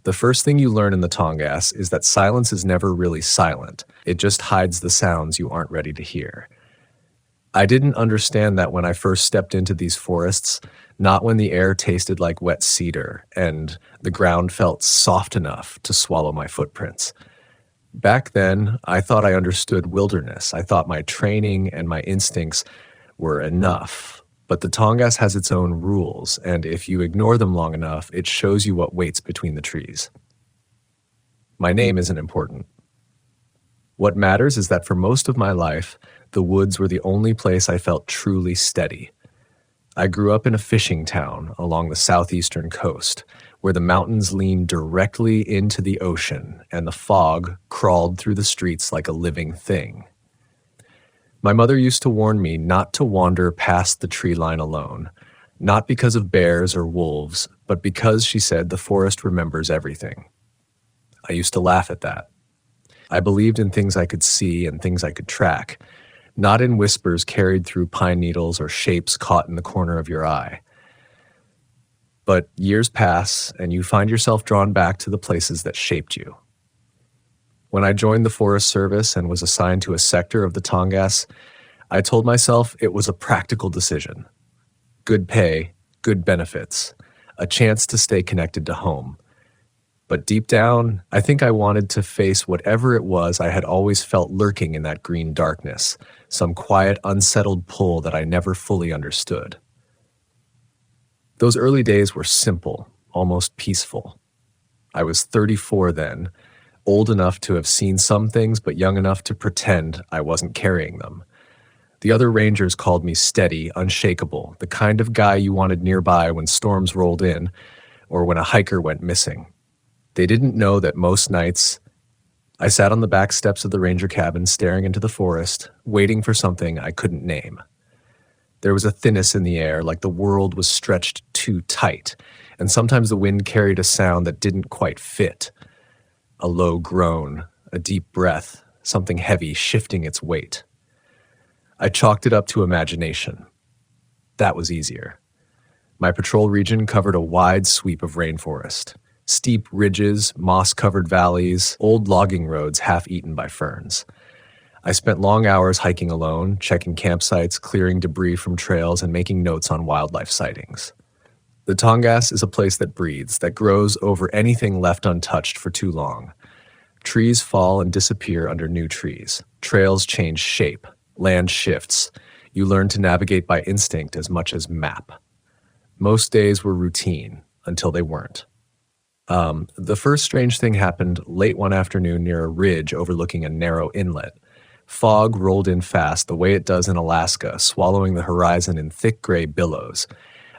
The first thing you learn in the Tongass is that silence is never really silent. It just hides the sounds you aren't ready to hear. I didn't understand that when I first stepped into these forests, not when the air tasted like wet cedar and the ground felt soft enough to swallow my footprints. Back then, I thought I understood wilderness. I thought my training and my instincts were enough. But the Tongass has its own rules, and if you ignore them long enough, it shows you what waits between the trees. My name isn't important. What matters is that for most of my life, the woods were the only place I felt truly steady. I grew up in a fishing town along the southeastern coast, where the mountains leaned directly into the ocean and the fog crawled through the streets like a living thing. My mother used to warn me not to wander past the tree line alone, not because of bears or wolves, but because, she said, the forest remembers everything. I used to laugh at that. I believed in things I could see and things I could track, not in whispers carried through pine needles or shapes caught in the corner of your eye. But years pass, and you find yourself drawn back to the places that shaped you. When I joined the Forest Service and was assigned to a sector of the Tongass, I told myself it was a practical decision. Good pay, good benefits, a chance to stay connected to home. But deep down, I think I wanted to face whatever it was I had always felt lurking in that green darkness, some quiet, unsettled pull that I never fully understood. Those early days were simple, almost peaceful. I was 34 then, old enough to have seen some things, but young enough to pretend I wasn't carrying them. The other rangers called me steady, unshakable, the kind of guy you wanted nearby when storms rolled in or when a hiker went missing. They didn't know that most nights I sat on the back steps of the ranger cabin staring into the forest, waiting for something I couldn't name. There was a thinness in the air, like the world was stretched too tight, and sometimes the wind carried a sound that didn't quite fit. A low groan, a deep breath, something heavy shifting its weight. I chalked it up to imagination. That was easier. My patrol region covered a wide sweep of rainforest. Steep ridges, moss-covered valleys, old logging roads half-eaten by ferns. I spent long hours hiking alone, checking campsites, clearing debris from trails, and making notes on wildlife sightings. The Tongass is a place that breathes, that grows over anything left untouched for too long. Trees fall and disappear under new trees. Trails change shape. Land shifts. You learn to navigate by instinct as much as map. Most days were routine, until they weren't. The first strange thing happened late one afternoon near a ridge overlooking a narrow inlet. Fog rolled in fast, the way it does in Alaska, swallowing the horizon in thick gray billows.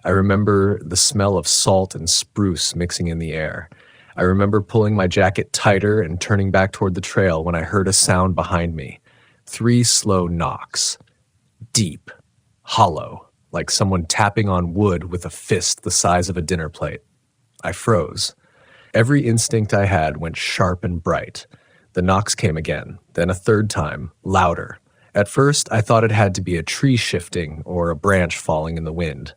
I remember the smell of salt and spruce mixing in the air. I remember pulling my jacket tighter and turning back toward the trail when I heard a sound behind me. 3 slow knocks. Deep. Hollow. Like someone tapping on wood with a fist the size of a dinner plate. I froze. Every instinct I had went sharp and bright. The knocks came again, then a third time, louder. At first, I thought it had to be a tree shifting or a branch falling in the wind.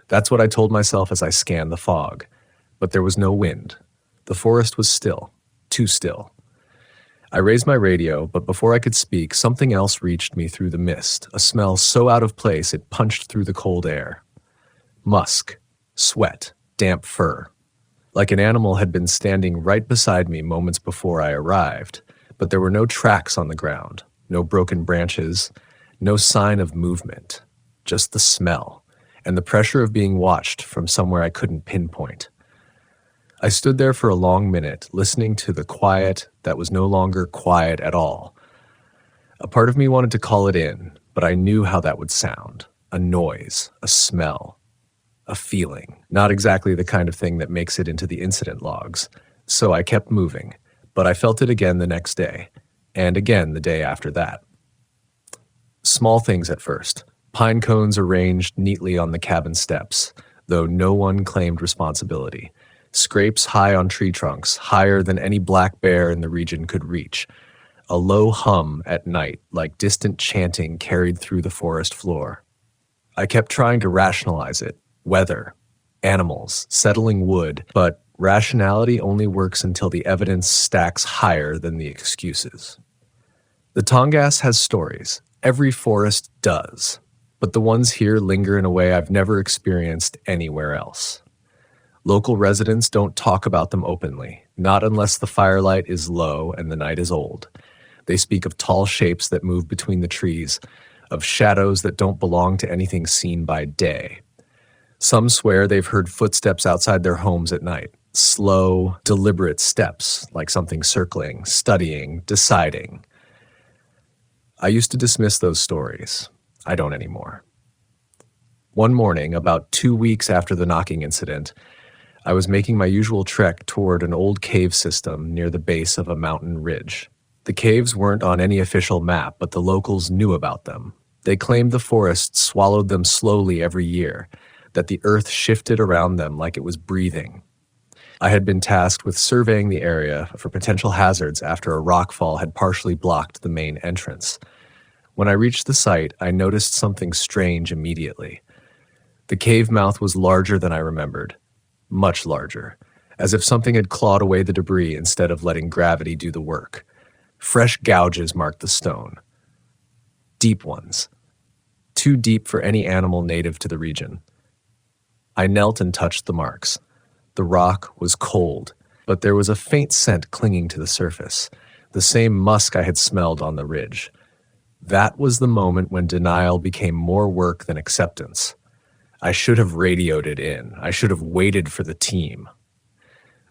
That's what I told myself as I scanned the fog. But there was no wind. The forest was still, too still. I raised my radio, but before I could speak, something else reached me through the mist, a smell so out of place it punched through the cold air. Musk, sweat, damp fur. Like an animal had been standing right beside me moments before I arrived, but there were no tracks on the ground, no broken branches, no sign of movement, just the smell, and the pressure of being watched from somewhere I couldn't pinpoint. I stood there for a long minute, listening to the quiet that was no longer quiet at all. A part of me wanted to call it in, but I knew how that would sound. A noise, a smell. A feeling, not exactly the kind of thing that makes it into the incident logs. So I kept moving, but I felt it again the next day, and again the day after that. Small things at first. Pine cones arranged neatly on the cabin steps, though no one claimed responsibility. Scrapes high on tree trunks, higher than any black bear in the region could reach. A low hum at night, like distant chanting carried through the forest floor. I kept trying to rationalize it. Weather, animals, settling wood, but Rationality only works until the evidence stacks higher than the excuses. The Tongass has stories. Every forest does. But the ones here linger in a way I've never experienced anywhere else. Local residents don't talk about them openly, not unless the firelight is low and the night is old. They speak of tall shapes that move between the trees, of shadows that don't belong to anything seen by day. Some swear they've heard footsteps outside their homes at night, slow, deliberate steps, like something circling, studying, deciding. I used to dismiss those stories. I don't anymore. One morning, about 2 weeks after the knocking incident, I was making my usual trek toward an old cave system near the base of a mountain ridge. The caves weren't on any official map, but the locals knew about them. They claimed the forest swallowed them slowly every year, that the earth shifted around them like it was breathing. I had been tasked with surveying the area for potential hazards after a rockfall had partially blocked the main entrance. When I reached the site, I noticed something strange immediately. The cave mouth was larger than I remembered, much larger, as if something had clawed away the debris instead of letting gravity do the work. Fresh gouges marked the stone. Deep ones. Too deep for any animal native to the region. I knelt and touched the marks. The rock was cold, but there was a faint scent clinging to the surface, the same musk I had smelled on the ridge. That was the moment when denial became more work than acceptance. I should have radioed it in. I should have waited for the team.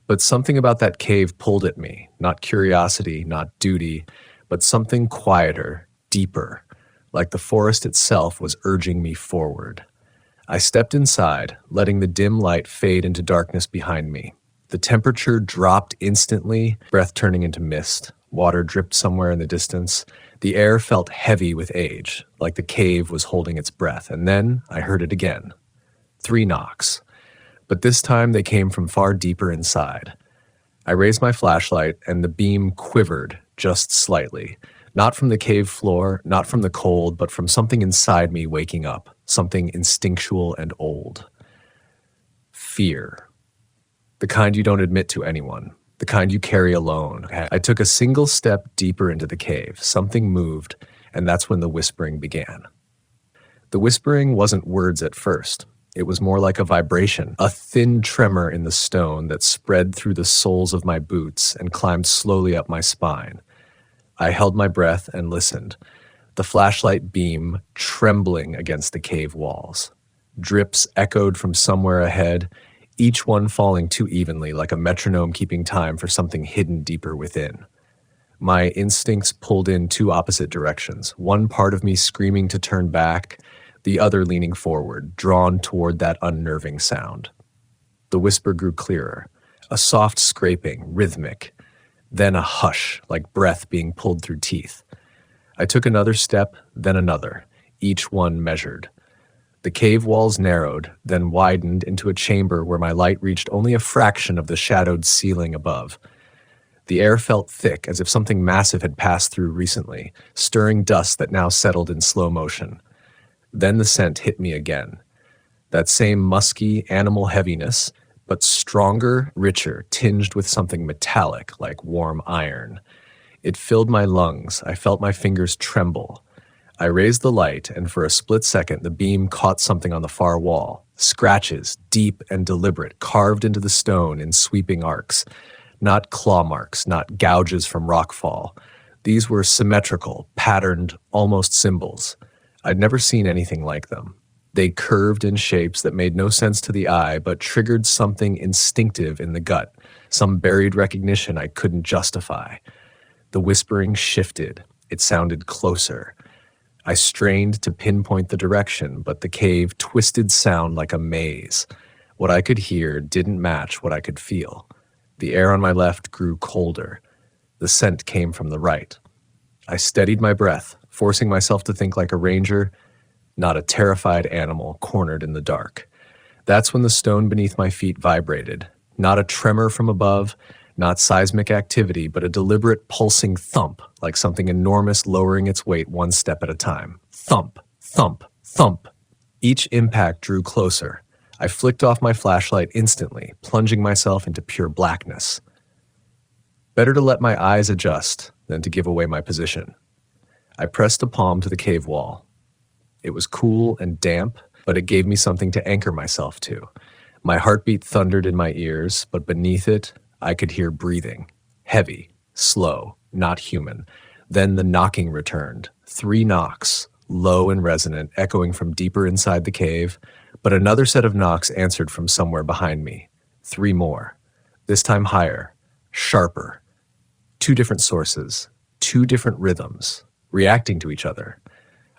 But something about that cave pulled at me, not curiosity, not duty, but something quieter, deeper, like the forest itself was urging me forward. I stepped inside, letting the dim light fade into darkness behind me. The temperature dropped instantly, breath turning into mist. Water dripped somewhere in the distance. The air felt heavy with age, like the cave was holding its breath, and then I heard it again. 3 knocks. But this time they came from far deeper inside. I raised my flashlight, and the beam quivered just slightly. Not from the cave floor, not from the cold, but from something inside me waking up, something instinctual and old. Fear. The kind you don't admit to anyone, the kind you carry alone. I took a single step deeper into the cave. Something moved, and that's when the whispering began. The whispering wasn't words at first. It was more like a vibration, a thin tremor in the stone that spread through the soles of my boots and climbed slowly up my spine. I held my breath and listened, the flashlight beam trembling against the cave walls. Drips echoed from somewhere ahead, each one falling too evenly, like a metronome keeping time for something hidden deeper within. My instincts pulled in 2 opposite directions, one part of me screaming to turn back, the other leaning forward, drawn toward that unnerving sound. The whisper grew clearer, a soft scraping, rhythmic, then a hush, like breath being pulled through teeth. I took another step, then another, each one measured. The cave walls narrowed, then widened into a chamber where my light reached only a fraction of the shadowed ceiling above. The air felt thick, as if something massive had passed through recently, stirring dust that now settled in slow motion. Then the scent hit me again. That same musky, animal heaviness, but stronger, richer, tinged with something metallic like warm iron. It filled my lungs. I felt my fingers tremble. I raised the light, and for a split second, the beam caught something on the far wall. Scratches, deep and deliberate, carved into the stone in sweeping arcs. Not claw marks, not gouges from rockfall. These were symmetrical, patterned, almost symbols. I'd never seen anything like them. They curved in shapes that made no sense to the eye, but triggered something instinctive in the gut, some buried recognition I couldn't justify. The whispering shifted. It sounded closer. I strained to pinpoint the direction, but the cave twisted sound like a maze. What I could hear didn't match what I could feel. The air on my left grew colder. The scent came from the right. I steadied my breath, forcing myself to think like a ranger, not a terrified animal cornered in the dark. That's when the stone beneath my feet vibrated. Not a tremor from above, not seismic activity, but a deliberate pulsing thump, like something enormous lowering its weight one step at a time. Thump, thump, thump. Each impact drew closer. I flicked off my flashlight instantly, plunging myself into pure blackness. Better to let my eyes adjust than to give away my position. I pressed a palm to the cave wall. It was cool and damp, but it gave me something to anchor myself to. My heartbeat thundered in my ears, but beneath it, I could hear breathing. Heavy, slow, not human. Then the knocking returned. 3 knocks, low and resonant, echoing from deeper inside the cave, but another set of knocks answered from somewhere behind me. 3 more. This time higher, sharper. 2 different sources, 2 different rhythms, reacting to each other.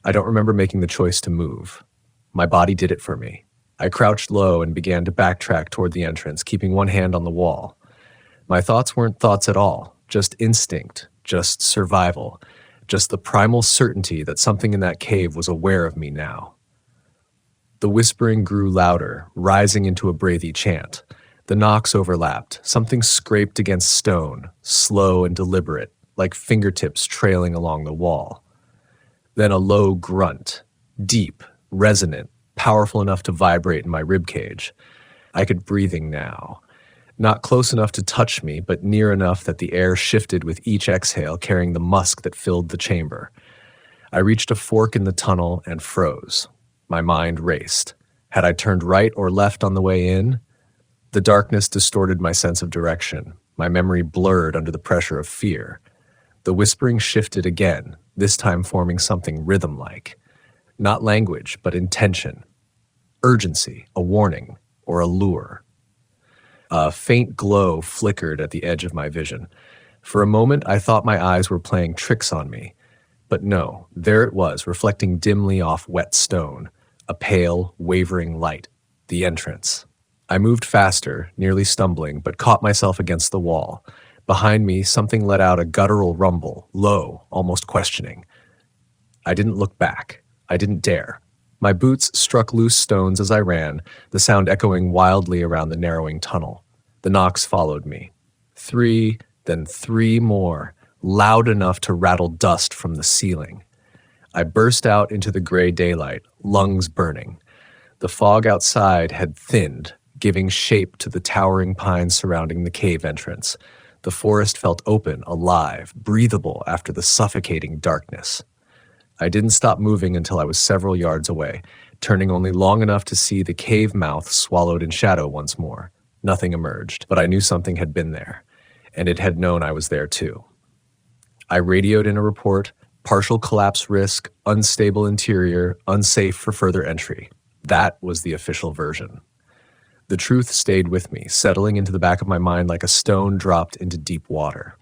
I don't remember making the choice to move. My body did it for me. I crouched low and began to backtrack toward the entrance, keeping one hand on the wall. My thoughts weren't thoughts at all, just instinct, just survival, just the primal certainty that something in that cave was aware of me now. The whispering grew louder, rising into a breathy chant. The knocks overlapped. Something scraped against stone, slow and deliberate, like fingertips trailing along the wall. Then a low grunt, deep, resonant, powerful enough to vibrate in my ribcage. I could breathing now. Not close enough to touch me, but near enough that the air shifted with each exhale, carrying the musk that filled the chamber. I reached a fork in the tunnel and froze. My mind raced. Had I turned right or left on the way in? The darkness distorted my sense of direction. My memory blurred under the pressure of fear. The whispering shifted again, this time forming something rhythm-like. Not language, but intention. Urgency, a warning, or a lure. A faint glow flickered at the edge of my vision. For a moment, I thought my eyes were playing tricks on me. But no, there it was, reflecting dimly off wet stone. A pale, wavering light. The entrance. I moved faster, nearly stumbling, but caught myself against the wall. Behind me, something let out a guttural rumble, low, almost questioning. I didn't look back. I didn't dare. My boots struck loose stones as I ran, the sound echoing wildly around the narrowing tunnel. The knocks followed me. 3, then 3 more, loud enough to rattle dust from the ceiling. I burst out into the gray daylight, lungs burning. The fog outside had thinned, giving shape to the towering pines surrounding the cave entrance. The forest felt open, alive, breathable after the suffocating darkness. I didn't stop moving until I was several yards away, turning only long enough to see the cave mouth swallowed in shadow once more. Nothing emerged, but I knew something had been there, and it had known I was there too. I radioed in a report, partial collapse risk, unstable interior, unsafe for further entry. That was the official version. The truth stayed with me, settling into the back of my mind like a stone dropped into deep water.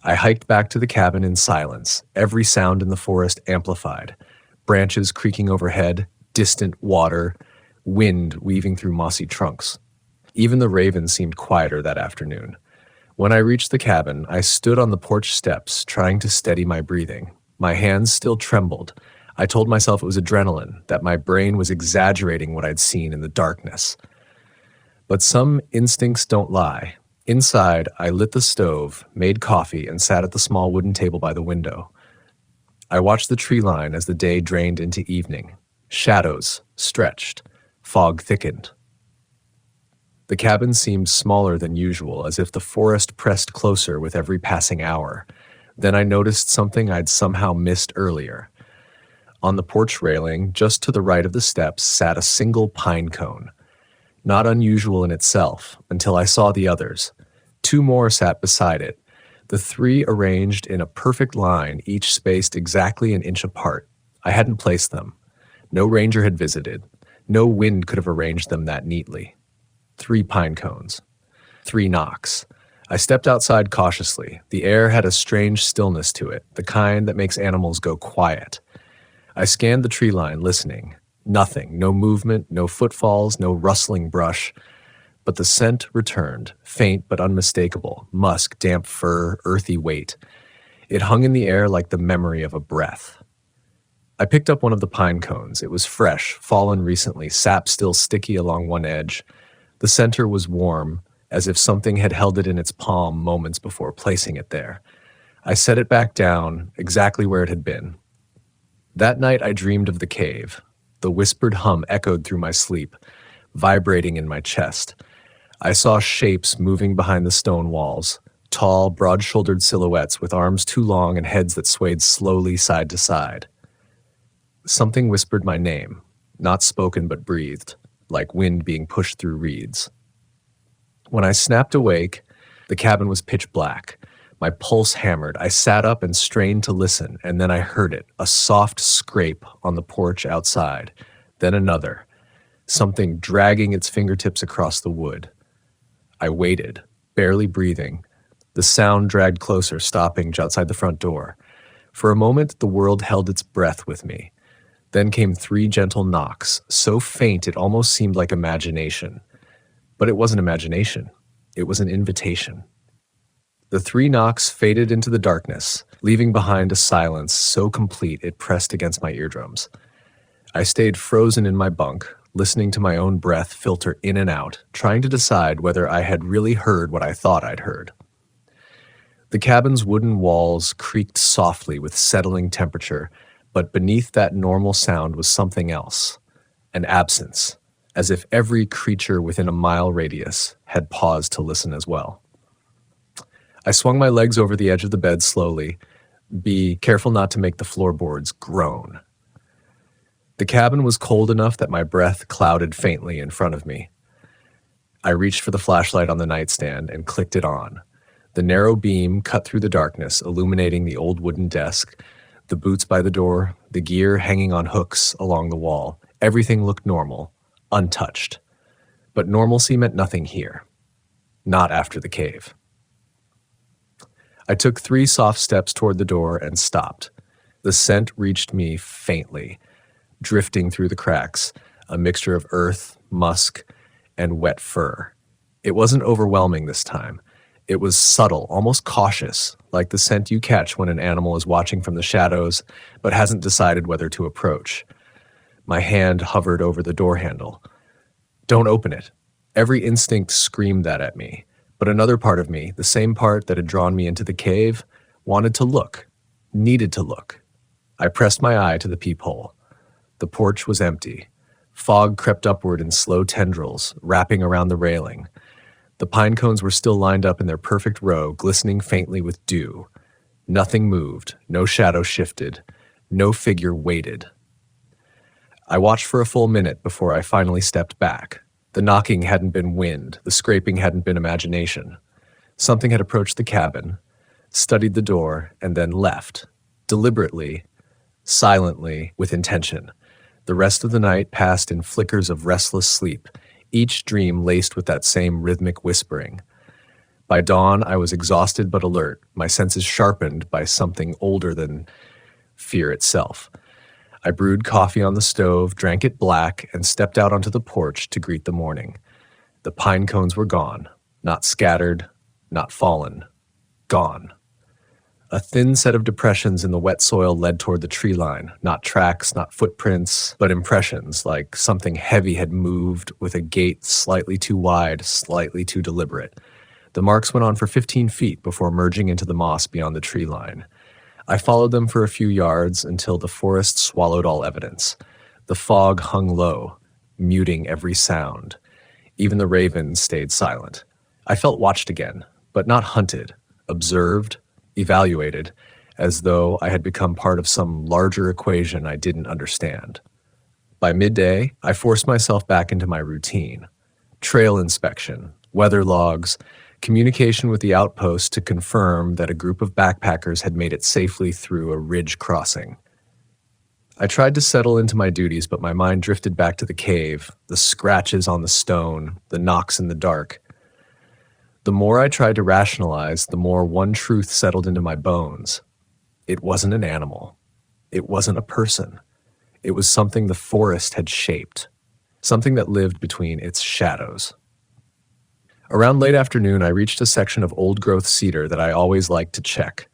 I hiked back to the cabin in silence, every sound in the forest amplified. Branches creaking overhead, distant water, wind weaving through mossy trunks. Even the ravens seemed quieter that afternoon. When I reached the cabin, I stood on the porch steps, trying to steady my breathing. My hands still trembled. I told myself it was adrenaline, that my brain was exaggerating what I'd seen in the darkness. But some instincts don't lie. Inside, I lit the stove, made coffee, and sat at the small wooden table by the window. I watched the tree line as the day drained into evening. Shadows stretched. Fog thickened. The cabin seemed smaller than usual, as if the forest pressed closer with every passing hour. Then I noticed something I'd somehow missed earlier. On the porch railing, just to the right of the steps, sat a single pine cone. Not unusual in itself, until I saw the others. 2 more sat beside it, the 3 arranged in a perfect line, each spaced exactly an inch apart. I hadn't placed them. No ranger had visited. No wind could have arranged them that neatly. 3 pine cones. 3 knocks. I stepped outside cautiously. The air had a strange stillness to it, the kind that makes animals go quiet. I scanned the tree line, listening. Nothing, no movement, no footfalls, no rustling brush. But the scent returned, faint but unmistakable, musk, damp fur, earthy weight. It hung in the air like the memory of a breath. I picked up one of the pine cones. It was fresh, fallen recently, sap still sticky along one edge. The center was warm, as if something had held it in its palm moments before placing it there. I set it back down, exactly where it had been. That night I dreamed of the cave. The whispered hum echoed through my sleep. vibrating in my chest. I saw shapes moving behind the stone walls, tall, broad-shouldered silhouettes with arms too long and heads that swayed slowly side to side. Something whispered my name, not spoken but breathed, like wind being pushed through reeds. When I snapped awake, the cabin was pitch black. My pulse hammered. I sat up and strained to listen, and then I heard it, a soft scrape on the porch outside, then another, something dragging its fingertips across the wood. I waited, barely breathing. The sound dragged closer, stopping just outside the front door. For a moment, the world held its breath with me. Then came 3 gentle knocks, so faint it almost seemed like imagination. But it wasn't imagination. It was an invitation. The 3 knocks faded into the darkness, leaving behind a silence so complete it pressed against my eardrums. I stayed frozen in my bunk, listening to my own breath filter in and out, trying to decide whether I had really heard what I thought I'd heard. The cabin's wooden walls creaked softly with settling temperature, but beneath that normal sound was something else, an absence, as if every creature within a mile radius had paused to listen as well. I swung my legs over the edge of the bed slowly, be careful not to make the floorboards groan. The cabin was cold enough that my breath clouded faintly in front of me. I reached for the flashlight on the nightstand and clicked it on. The narrow beam cut through the darkness, illuminating the old wooden desk, the boots by the door, the gear hanging on hooks along the wall. Everything looked normal, untouched. But normalcy meant nothing here. Not after the cave. I took 3 soft steps toward the door and stopped. The scent reached me faintly, drifting through the cracks, a mixture of earth, musk, and wet fur. It wasn't overwhelming this time. It was subtle, almost cautious, like the scent you catch when an animal is watching from the shadows but hasn't decided whether to approach. My hand hovered over the door handle. Don't open it. Every instinct screamed that at me, but another part of me, the same part that had drawn me into the cave, wanted to look, needed to look. I pressed my eye to the peephole. The porch was empty. Fog crept upward in slow tendrils, wrapping around the railing. The pine cones were still lined up in their perfect row, glistening faintly with dew. Nothing moved, no shadow shifted, no figure waited. I watched for a full minute before I finally stepped back. The knocking hadn't been wind, the scraping hadn't been imagination. Something had approached the cabin, studied the door, and then left, deliberately, silently, with intention. The rest of the night passed in flickers of restless sleep, each dream laced with that same rhythmic whispering. By dawn, I was exhausted but alert, my senses sharpened by something older than fear itself. I brewed coffee on the stove, drank it black, and stepped out onto the porch to greet the morning. The pine cones were gone, not scattered, not fallen, gone. A thin set of depressions in the wet soil led toward the tree line, not tracks, not footprints, but impressions, like something heavy had moved with a gait slightly too wide, slightly too deliberate. The marks went on for 15 feet before merging into the moss beyond the tree line. I followed them for a few yards until the forest swallowed all evidence. The fog hung low, muting every sound. Even the ravens stayed silent. I felt watched again, but not hunted, observed, evaluated, as though I had become part of some larger equation I didn't understand. By midday, I forced myself back into my routine. Trail inspection, weather logs, communication with the outpost to confirm that a group of backpackers had made it safely through a ridge crossing. I tried to settle into my duties, but my mind drifted back to the cave, the scratches on the stone, the knocks in the dark. The more I tried to rationalize, the more one truth settled into my bones. It wasn't an animal. It wasn't a person. It was something the forest had shaped, something that lived between its shadows. Around late afternoon, I reached a section of old-growth cedar that I always liked to check.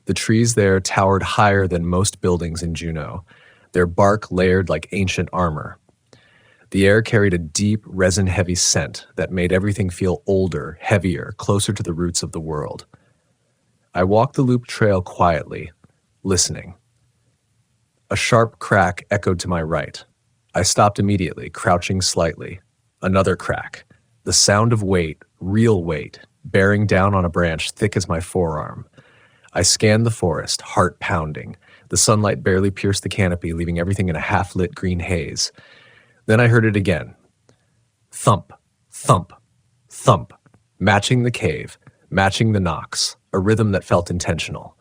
The trees there towered higher than most buildings in Juneau, their bark layered like ancient armor. The air carried a deep, resin-heavy scent that made everything feel older, heavier, closer to the roots of the world. I walked the loop trail quietly, listening. A sharp crack echoed to my right. I stopped immediately, crouching slightly. Another crack. The sound of weight, real weight, bearing down on a branch thick as my forearm. I scanned the forest, heart pounding. The sunlight barely pierced the canopy, leaving everything in a half-lit green haze. Then I heard it again. Thump, thump, thump, matching the cave, matching the knocks, a rhythm that felt intentional.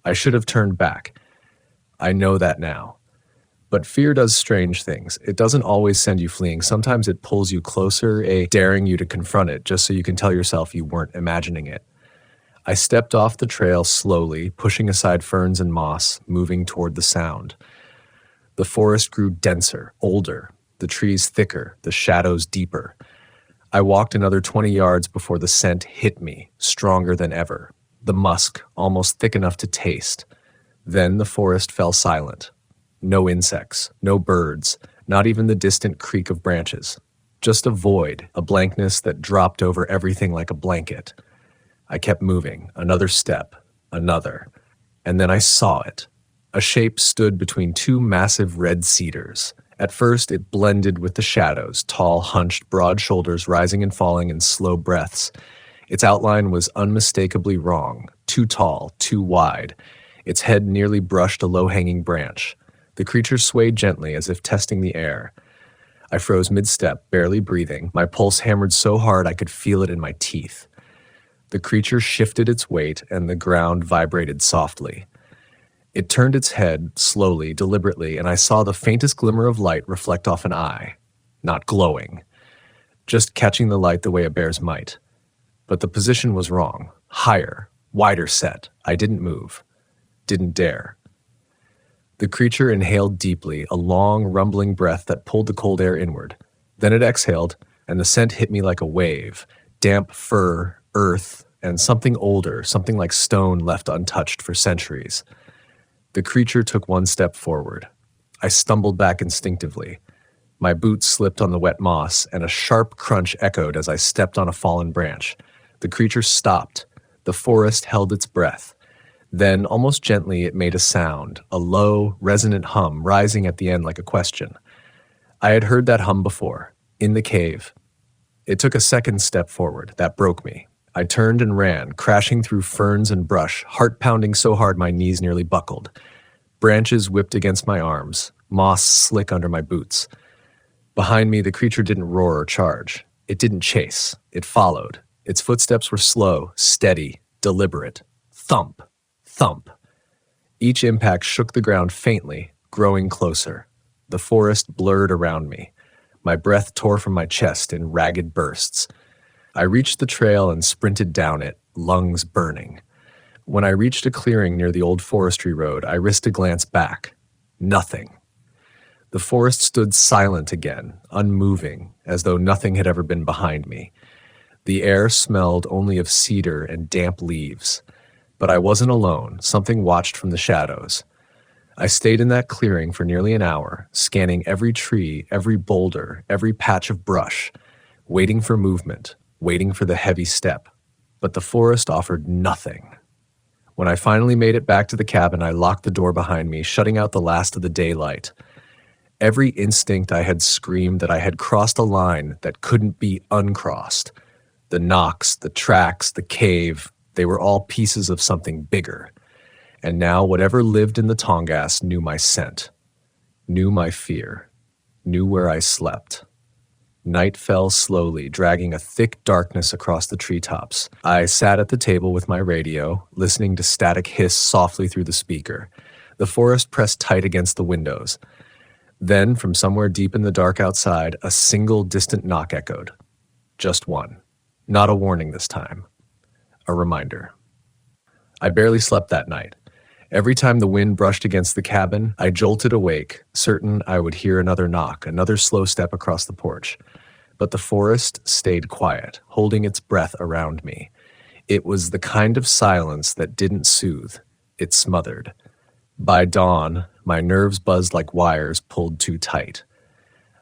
I should have turned back. I know that now. But fear does strange things. It doesn't always send you fleeing. Sometimes it pulls you closer, daring you to confront it, just so you can tell yourself you weren't imagining it. I stepped off the trail slowly, pushing aside ferns and moss, moving toward the sound. The forest grew denser, older, the trees thicker, the shadows deeper. I walked another 20 yards before the scent hit me, stronger than ever. The musk, almost thick enough to taste. Then the forest fell silent. No insects, no birds, not even the distant creak of branches. Just a void, a blankness that dropped over everything like a blanket. I kept moving, another step, another. And then I saw it. A shape stood between two massive red cedars. At first, it blended with the shadows, tall, hunched, broad shoulders rising and falling in slow breaths. Its outline was unmistakably wrong, too tall, too wide. Its head nearly brushed a low-hanging branch. The creature swayed gently as if testing the air. I froze mid-step, barely breathing. My pulse hammered so hard I could feel it in my teeth. The creature shifted its weight and the ground vibrated softly. It turned its head, slowly, deliberately, and I saw the faintest glimmer of light reflect off an eye. Not glowing. Just catching the light the way a bear's might. But the position was wrong. Higher, wider set. I didn't move. Didn't dare. The creature inhaled deeply, a long, rumbling breath that pulled the cold air inward. Then it exhaled, and the scent hit me like a wave. Damp fur, earth, and something older, something like stone left untouched for centuries. The creature took one step forward. I stumbled back instinctively. My boots slipped on the wet moss, and a sharp crunch echoed as I stepped on a fallen branch. The creature stopped. The forest held its breath. Then, almost gently, it made a sound, a low, resonant hum rising at the end like a question. I had heard that hum before, in the cave. It took a second step forward. That broke me. I turned and ran, crashing through ferns and brush, heart pounding so hard my knees nearly buckled. Branches whipped against my arms, moss slick under my boots. Behind me, the creature didn't roar or charge. It didn't chase. It followed. Its footsteps were slow, steady, deliberate. Thump. Thump. Each impact shook the ground faintly, growing closer. The forest blurred around me. My breath tore from my chest in ragged bursts. I reached the trail and sprinted down it, lungs burning. When I reached a clearing near the old forestry road, I risked a glance back. Nothing. The forest stood silent again, unmoving, as though nothing had ever been behind me. The air smelled only of cedar and damp leaves. But I wasn't alone. Something watched from the shadows. I stayed in that clearing for nearly an hour, scanning every tree, every boulder, every patch of brush, waiting for movement, waiting for the heavy step. But the forest offered nothing. When I finally made it back to the cabin, I locked the door behind me, shutting out the last of the daylight. Every instinct I had screamed that I had crossed a line that couldn't be uncrossed. The knocks, the tracks, the cave, they were all pieces of something bigger. And now whatever lived in the Tongass knew my scent, knew my fear, knew where I slept. Night fell slowly, dragging a thick darkness across the treetops. I sat at the table with my radio, listening to static hiss softly through the speaker. The forest pressed tight against the windows. Then, from somewhere deep in the dark outside, a single distant knock echoed. Just one. Not a warning this time. A reminder. I barely slept that night. Every time the wind brushed against the cabin, I jolted awake, certain I would hear another knock, another slow step across the porch. But the forest stayed quiet, holding its breath around me. It was the kind of silence that didn't soothe. It smothered. By dawn, my nerves buzzed like wires pulled too tight.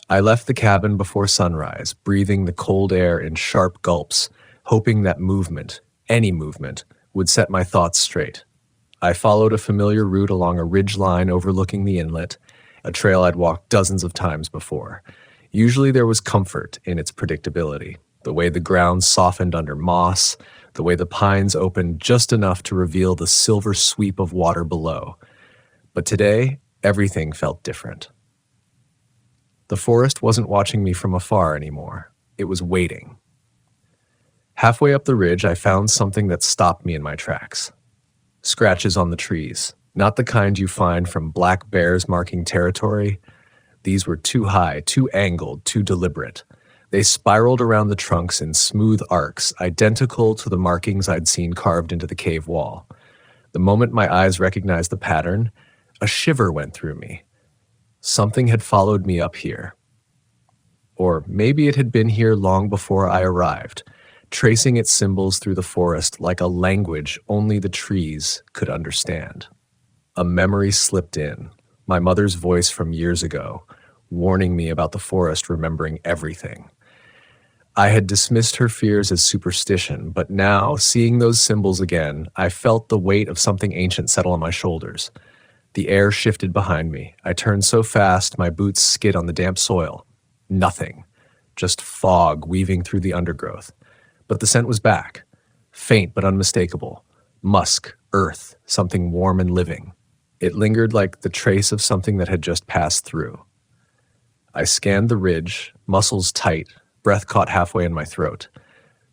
I left the cabin before sunrise, breathing the cold air in sharp gulps, hoping that movement, any movement, would set my thoughts straight. I followed a familiar route along a ridge line overlooking the inlet, a trail I'd walked dozens of times before. Usually there was comfort in its predictability, the way the ground softened under moss, the way the pines opened just enough to reveal the silver sweep of water below. But today, everything felt different. The forest wasn't watching me from afar anymore. It was waiting. Halfway up the ridge, I found something that stopped me in my tracks. Scratches on the trees, not the kind you find from black bears marking territory. These were too high, too angled, too deliberate. They spiraled around the trunks in smooth arcs, identical to the markings I'd seen carved into the cave wall. The moment my eyes recognized the pattern, a shiver went through me. Something had followed me up here. Or maybe it had been here long before I arrived, tracing its symbols through the forest like a language only the trees could understand. A memory slipped in, my mother's voice from years ago, warning me about the forest remembering everything. I had dismissed her fears as superstition, but now, seeing those symbols again, I felt the weight of something ancient settle on my shoulders. The air shifted behind me. I turned so fast, my boots skid on the damp soil. Nothing. Just fog weaving through the undergrowth. But the scent was back. Faint but unmistakable. Musk, earth, something warm and living. It lingered like the trace of something that had just passed through. I scanned the ridge, muscles tight, breath caught halfway in my throat.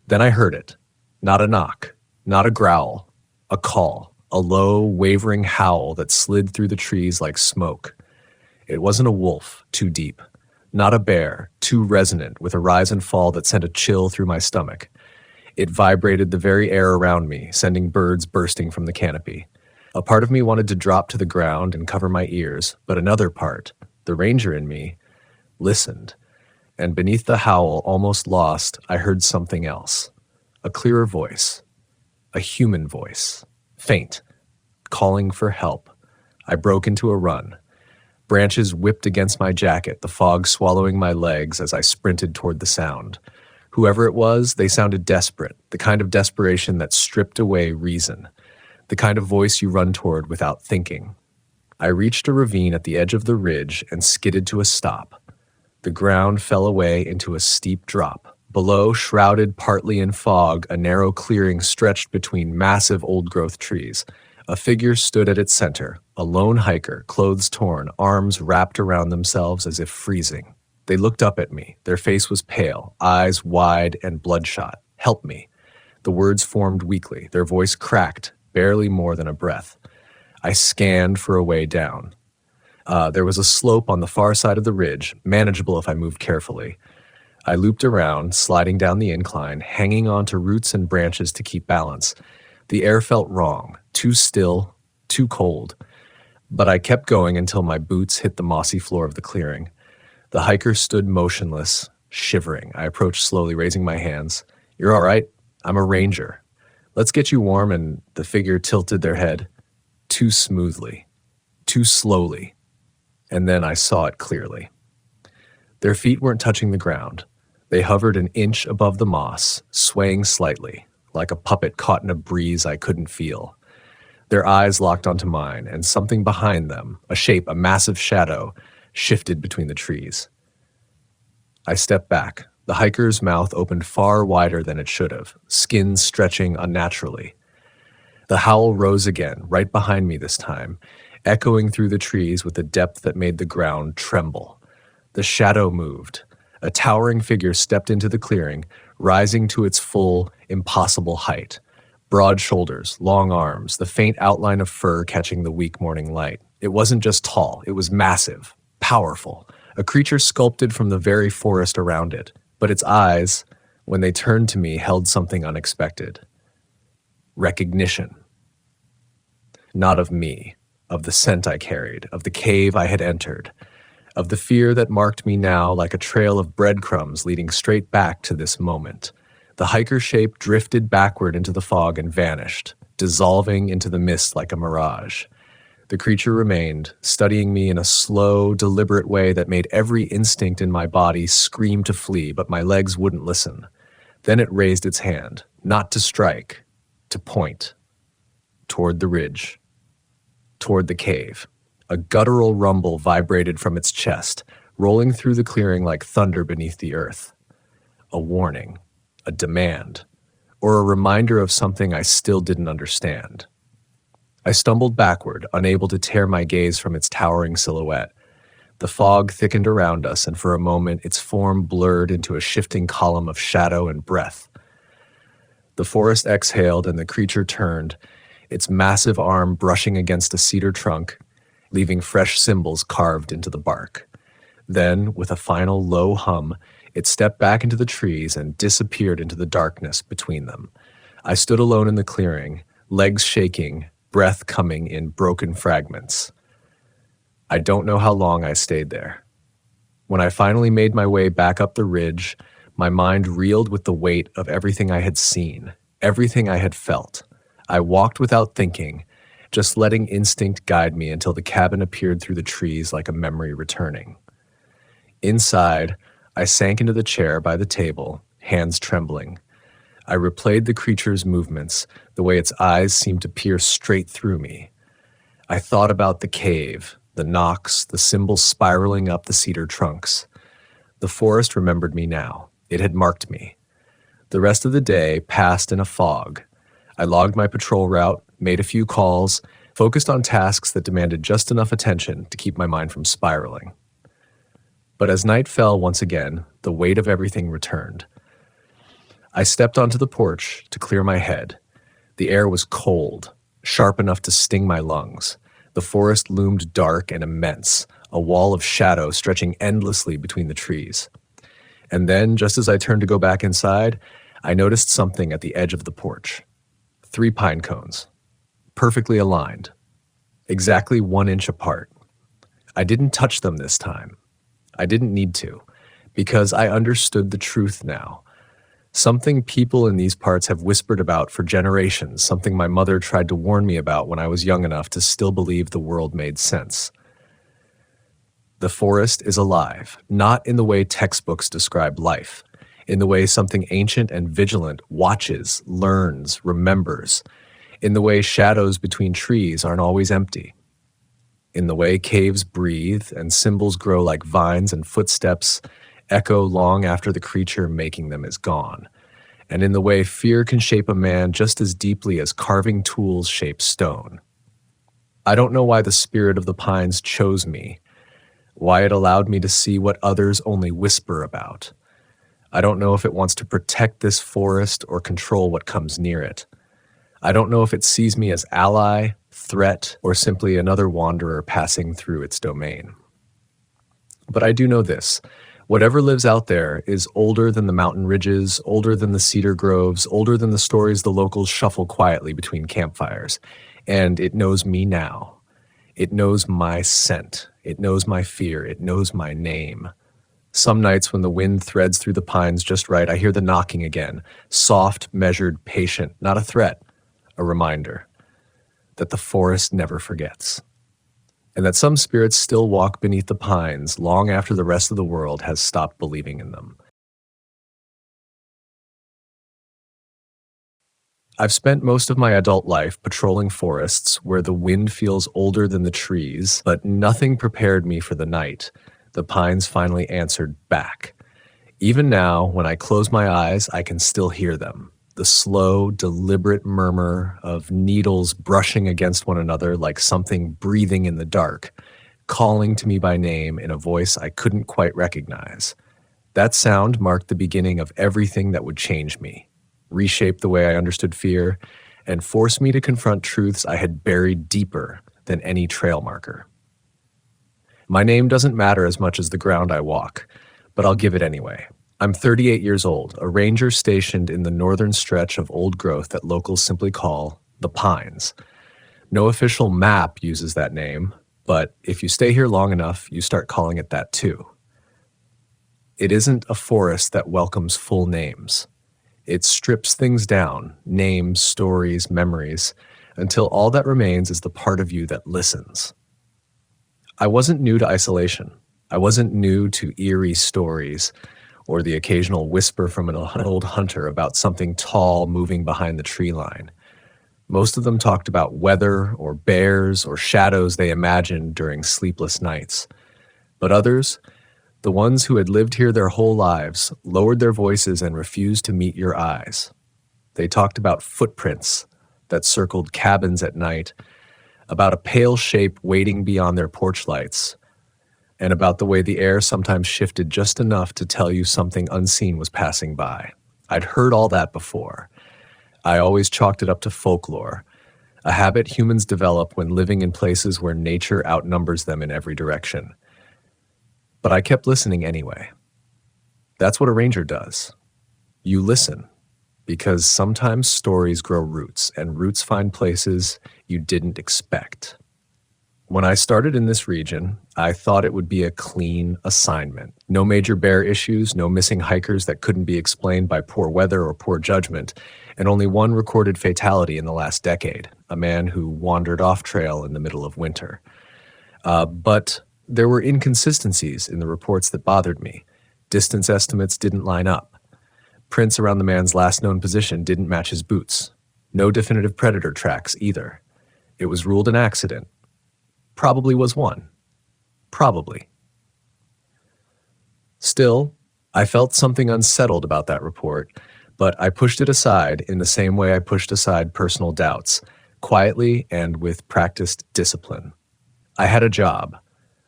Then I heard it. Not a knock, not a growl, a call, a low, wavering howl that slid through the trees like smoke. It wasn't a wolf, too deep. Not a bear, too resonant, with a rise and fall that sent a chill through my stomach. It vibrated the very air around me, sending birds bursting from the canopy. A part of me wanted to drop to the ground and cover my ears, but another part, the ranger in me, listened. And beneath the howl, almost lost, I heard something else. A clearer voice. A human voice. Faint. Calling for help. I broke into a run. Branches whipped against my jacket, the fog swallowing my legs as I sprinted toward the sound. Whoever it was, they sounded desperate, the kind of desperation that stripped away reason, the kind of voice you run toward without thinking. I reached a ravine at the edge of the ridge and skidded to a stop. The ground fell away into a steep drop. Below, shrouded partly in fog, a narrow clearing stretched between massive old-growth trees. A figure stood at its center, a lone hiker, clothes torn, arms wrapped around themselves as if freezing. They looked up at me. Their face was pale, eyes wide and bloodshot. "Help me." The words formed weakly. Their voice cracked, barely more than a breath. I scanned for a way down. There was a slope on the far side of the ridge, manageable if I moved carefully. I looped around, sliding down the incline, hanging on to roots and branches to keep balance. The air felt wrong, too still, too cold. But I kept going until my boots hit the mossy floor of the clearing. The hiker stood motionless, shivering. I approached slowly, raising my hands. "You're all right? I'm a ranger. Let's get you warm," and the figure tilted their head. Too smoothly, too slowly. And then I saw it clearly. Their feet weren't touching the ground. They hovered an inch above the moss, swaying slightly, like a puppet caught in a breeze I couldn't feel. Their eyes locked onto mine, and something behind them, a shape, a massive shadow, shifted between the trees. I stepped back. The hiker's mouth opened far wider than it should have, skin stretching unnaturally. The howl rose again, right behind me this time, echoing through the trees with a depth that made the ground tremble. The shadow moved. A towering figure stepped into the clearing, rising to its full, impossible height. Broad shoulders, long arms, the faint outline of fur catching the weak morning light. It wasn't just tall, it was massive, powerful, a creature sculpted from the very forest around it. But its eyes, when they turned to me, held something unexpected. Recognition. Not of me, of the scent I carried, of the cave I had entered, of the fear that marked me now like a trail of breadcrumbs leading straight back to this moment. The hiker shape drifted backward into the fog and vanished, dissolving into the mist like a mirage. The creature remained, studying me in a slow, deliberate way that made every instinct in my body scream to flee, but my legs wouldn't listen. Then it raised its hand, not to strike, to point, toward the ridge, toward the cave. A guttural rumble vibrated from its chest, rolling through the clearing like thunder beneath the earth. A warning, a demand, or a reminder of something I still didn't understand. I stumbled backward, unable to tear my gaze from its towering silhouette. The fog thickened around us, and for a moment its form blurred into a shifting column of shadow and breath. The forest exhaled, and the creature turned, its massive arm brushing against a cedar trunk, leaving fresh symbols carved into the bark. Then, with a final low hum, it stepped back into the trees and disappeared into the darkness between them. I stood alone in the clearing, legs shaking, breath coming in broken fragments. I don't know how long I stayed there. When I finally made my way back up the ridge, my mind reeled with the weight of everything I had seen, everything I had felt. I walked without thinking, just letting instinct guide me until the cabin appeared through the trees like a memory returning. Inside, I sank into the chair by the table, hands trembling. I replayed the creature's movements, the way its eyes seemed to peer straight through me. I thought about the cave, the knocks, the symbols spiraling up the cedar trunks. The forest remembered me now. It had marked me. The rest of the day passed in a fog. I logged my patrol route, made a few calls, focused on tasks that demanded just enough attention to keep my mind from spiraling. But as night fell once again, the weight of everything returned. I stepped onto the porch to clear my head. The air was cold, sharp enough to sting my lungs. The forest loomed dark and immense, a wall of shadow stretching endlessly between the trees. And then, just as I turned to go back inside, I noticed something at the edge of the porch. 3 pine cones, perfectly aligned, exactly 1 inch apart. I didn't touch them this time. I didn't need to, because I understood the truth now. Something people in these parts have whispered about for generations, something my mother tried to warn me about when I was young enough to still believe the world made sense. The forest is alive, not in the way textbooks describe life, in the way something ancient and vigilant watches, learns, remembers, in the way shadows between trees aren't always empty, in the way caves breathe and symbols grow like vines and footsteps echo long after the creature making them is gone, and in the way fear can shape a man just as deeply as carving tools shape stone. I don't know why the spirit of the pines chose me, why it allowed me to see what others only whisper about. I don't know if it wants to protect this forest or control what comes near it. I don't know if it sees me as ally, threat, or simply another wanderer passing through its domain. But I do know this. Whatever lives out there is older than the mountain ridges, older than the cedar groves, older than the stories the locals shuffle quietly between campfires. And it knows me now. It knows my scent. It knows my fear. It knows my name. Some nights when the wind threads through the pines just right, I hear the knocking again. Soft, measured, patient, not a threat, a reminder that the forest never forgets. And that some spirits still walk beneath the pines long after the rest of the world has stopped believing in them. I've spent most of my adult life patrolling forests where the wind feels older than the trees, but nothing prepared me for the night. The pines finally answered back. Even now, when I close my eyes, I can still hear them. The slow, deliberate murmur of needles brushing against one another like something breathing in the dark, calling to me by name in a voice I couldn't quite recognize. That sound marked the beginning of everything that would change me, reshape the way I understood fear, and force me to confront truths I had buried deeper than any trail marker. My name doesn't matter as much as the ground I walk, but I'll give it anyway. I'm 38 years old, a ranger stationed in the northern stretch of old growth that locals simply call the Pines. No official map uses that name, but if you stay here long enough, you start calling it that too. It isn't a forest that welcomes full names. It strips things down, names, stories, memories, until all that remains is the part of you that listens. I wasn't new to isolation. I wasn't new to eerie stories or the occasional whisper from an old hunter about something tall moving behind the tree line. Most of them talked about weather or bears or shadows they imagined during sleepless nights. But others, The ones who had lived here their whole lives lowered their voices and refused to meet your eyes. They talked about footprints that circled cabins at night, about a pale shape waiting beyond their porch lights, and about the way the air sometimes shifted just enough to tell you something unseen was passing by. I'd heard all that before. I always chalked it up to folklore, a habit humans develop when living in places where nature outnumbers them in every direction. But I kept listening anyway. That's what a ranger does. You listen, because sometimes stories grow roots, and roots find places you didn't expect. When I started in this region, I thought it would be a clean assignment. No major bear issues, no missing hikers that couldn't be explained by poor weather or poor judgment, and only one recorded fatality in the last decade, a man who wandered off trail in the middle of winter. But there were inconsistencies in the reports that bothered me. Distance estimates didn't line up. Prints around the man's last known position didn't match his boots. No definitive predator tracks either. It was ruled an accident. Probably was one. Probably. Still, I felt something unsettled about that report, but I pushed it aside in the same way I pushed aside personal doubts, quietly and with practiced discipline. I had a job.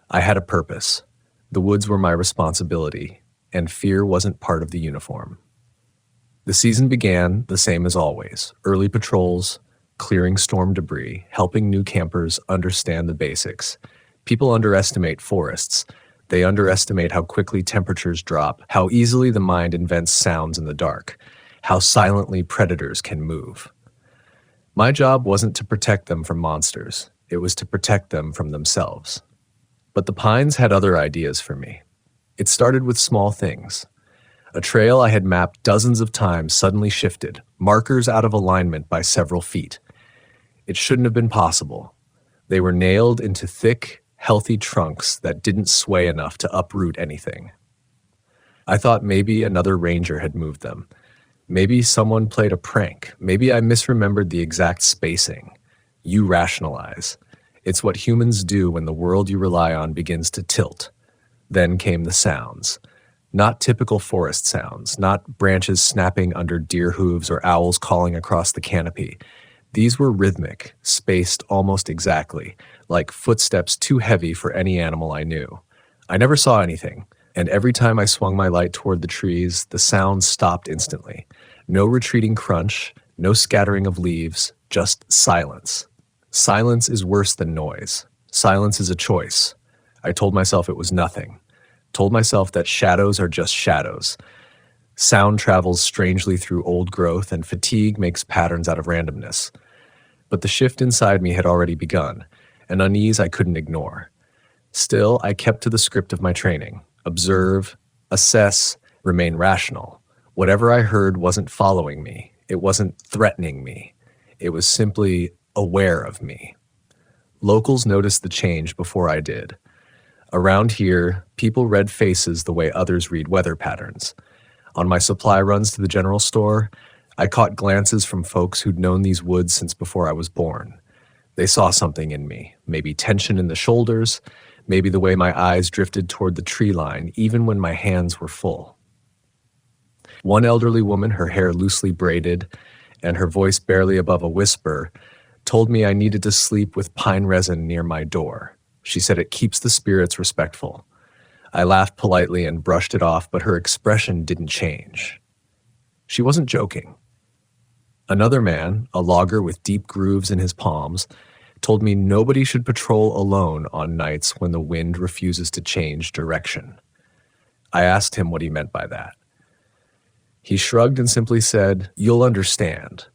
I had a purpose. The woods were my responsibility, and fear wasn't part of the uniform. The season began the same as always: early patrols, clearing storm debris, helping new campers understand the basics. People underestimate forests. They underestimate how quickly temperatures drop, how easily the mind invents sounds in the dark, how silently predators can move. My job wasn't to protect them from monsters. It was to protect them from themselves. But the pines had other ideas for me. It started with small things. A trail I had mapped dozens of times suddenly shifted, markers out of alignment by several feet. It shouldn't have been possible. They were nailed into thick, healthy trunks that didn't sway enough to uproot anything. I thought maybe another ranger had moved them. Maybe someone played a prank. Maybe I misremembered the exact spacing. You rationalize. It's what humans do when the world you rely on begins to tilt. Then came the sounds. Not typical forest sounds, not branches snapping under deer hooves or owls calling across the canopy. These were rhythmic, spaced almost exactly, like footsteps too heavy for any animal I knew. I never saw anything, and every time I swung my light toward the trees, the sound stopped instantly. No retreating crunch, no scattering of leaves, just silence. Silence is worse than noise. Silence is a choice. I told myself it was nothing. Told myself that shadows are just shadows. Sound travels strangely through old growth, and fatigue makes patterns out of randomness. But the shift inside me had already begun, an unease I couldn't ignore. Still, I kept to the script of my training. Observe, assess, remain rational. Whatever I heard wasn't following me. It wasn't threatening me. It was simply aware of me. Locals noticed the change before I did. Around here, people read faces the way others read weather patterns. On my supply runs to the general store, I caught glances from folks who'd known these woods since before I was born. They saw something in me, maybe tension in the shoulders, maybe the way my eyes drifted toward the tree line, even when my hands were full. One elderly woman, her hair loosely braided and her voice barely above a whisper, told me I needed to sleep with pine resin near my door. She said it keeps the spirits respectful. I laughed politely and brushed it off, but her expression didn't change. She wasn't joking. Another man, a logger with deep grooves in his palms, told me nobody should patrol alone on nights when the wind refuses to change direction. I asked him what he meant by that. He shrugged and simply said, "You'll understand."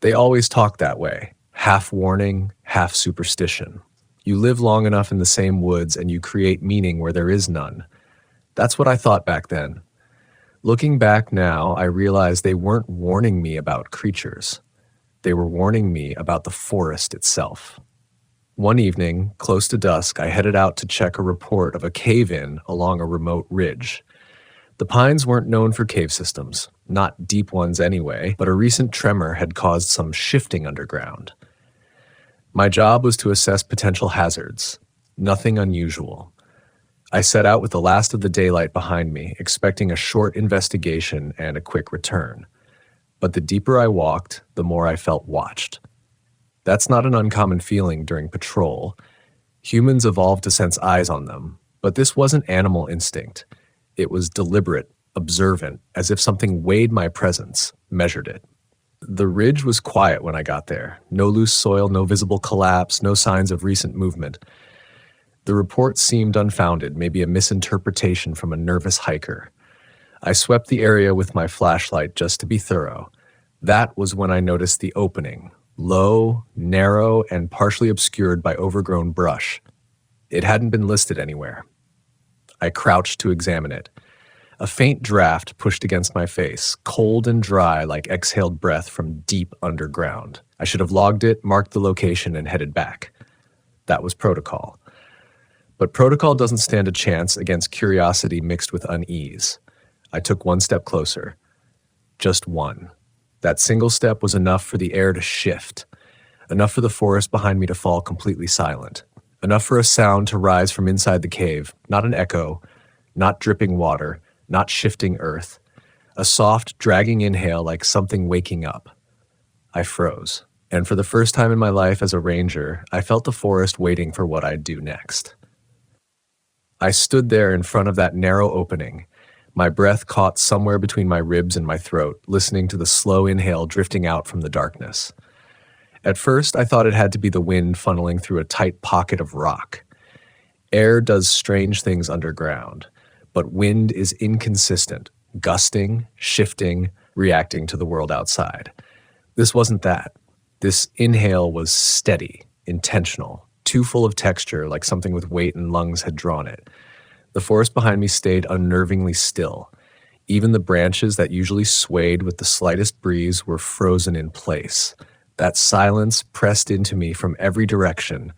They always talk that way, half warning, half superstition. You live long enough in the same woods and you create meaning where there is none. That's what I thought back then. Looking back now, I realized they weren't warning me about creatures. They were warning me about the forest itself. One evening, close to dusk, I headed out to check a report of a cave-in along a remote ridge. The pines weren't known for cave systems, not deep ones anyway, but a recent tremor had caused some shifting underground. My job was to assess potential hazards. Nothing unusual. I set out with the last of the daylight behind me, expecting a short investigation and a quick return. But the deeper I walked, the more I felt watched. That's not an uncommon feeling during patrol. Humans evolved to sense eyes on them, but this wasn't animal instinct. It was deliberate, observant, as if something weighed my presence, measured it. The ridge was quiet when I got there. No loose soil, no visible collapse, no signs of recent movement. The report seemed unfounded, maybe a misinterpretation from a nervous hiker. I swept the area with my flashlight just to be thorough. That was when I noticed the opening, low, narrow, and partially obscured by overgrown brush. It hadn't been listed anywhere. I crouched to examine it. A faint draft pushed against my face, cold and dry like exhaled breath from deep underground. I should have logged it, marked the location, and headed back. That was protocol. But protocol doesn't stand a chance against curiosity mixed with unease. I took one step closer. Just one. That single step was enough for the air to shift, enough for the forest behind me to fall completely silent, enough for a sound to rise from inside the cave, not an echo, not dripping water, not shifting earth, a soft, dragging inhale like something waking up. I froze, and for the first time in my life as a ranger, I felt the forest waiting for what I'd do next. I stood there in front of that narrow opening, my breath caught somewhere between my ribs and my throat, listening to the slow inhale drifting out from the darkness. At first, I thought it had to be the wind funneling through a tight pocket of rock. Air does strange things underground, but wind is inconsistent, gusting, shifting, reacting to the world outside. This wasn't that. This inhale was steady, intentional, too full of texture, like something with weight and lungs had drawn it. The forest behind me stayed unnervingly still. Even the branches that usually swayed with the slightest breeze were frozen in place. That silence pressed into me from every direction,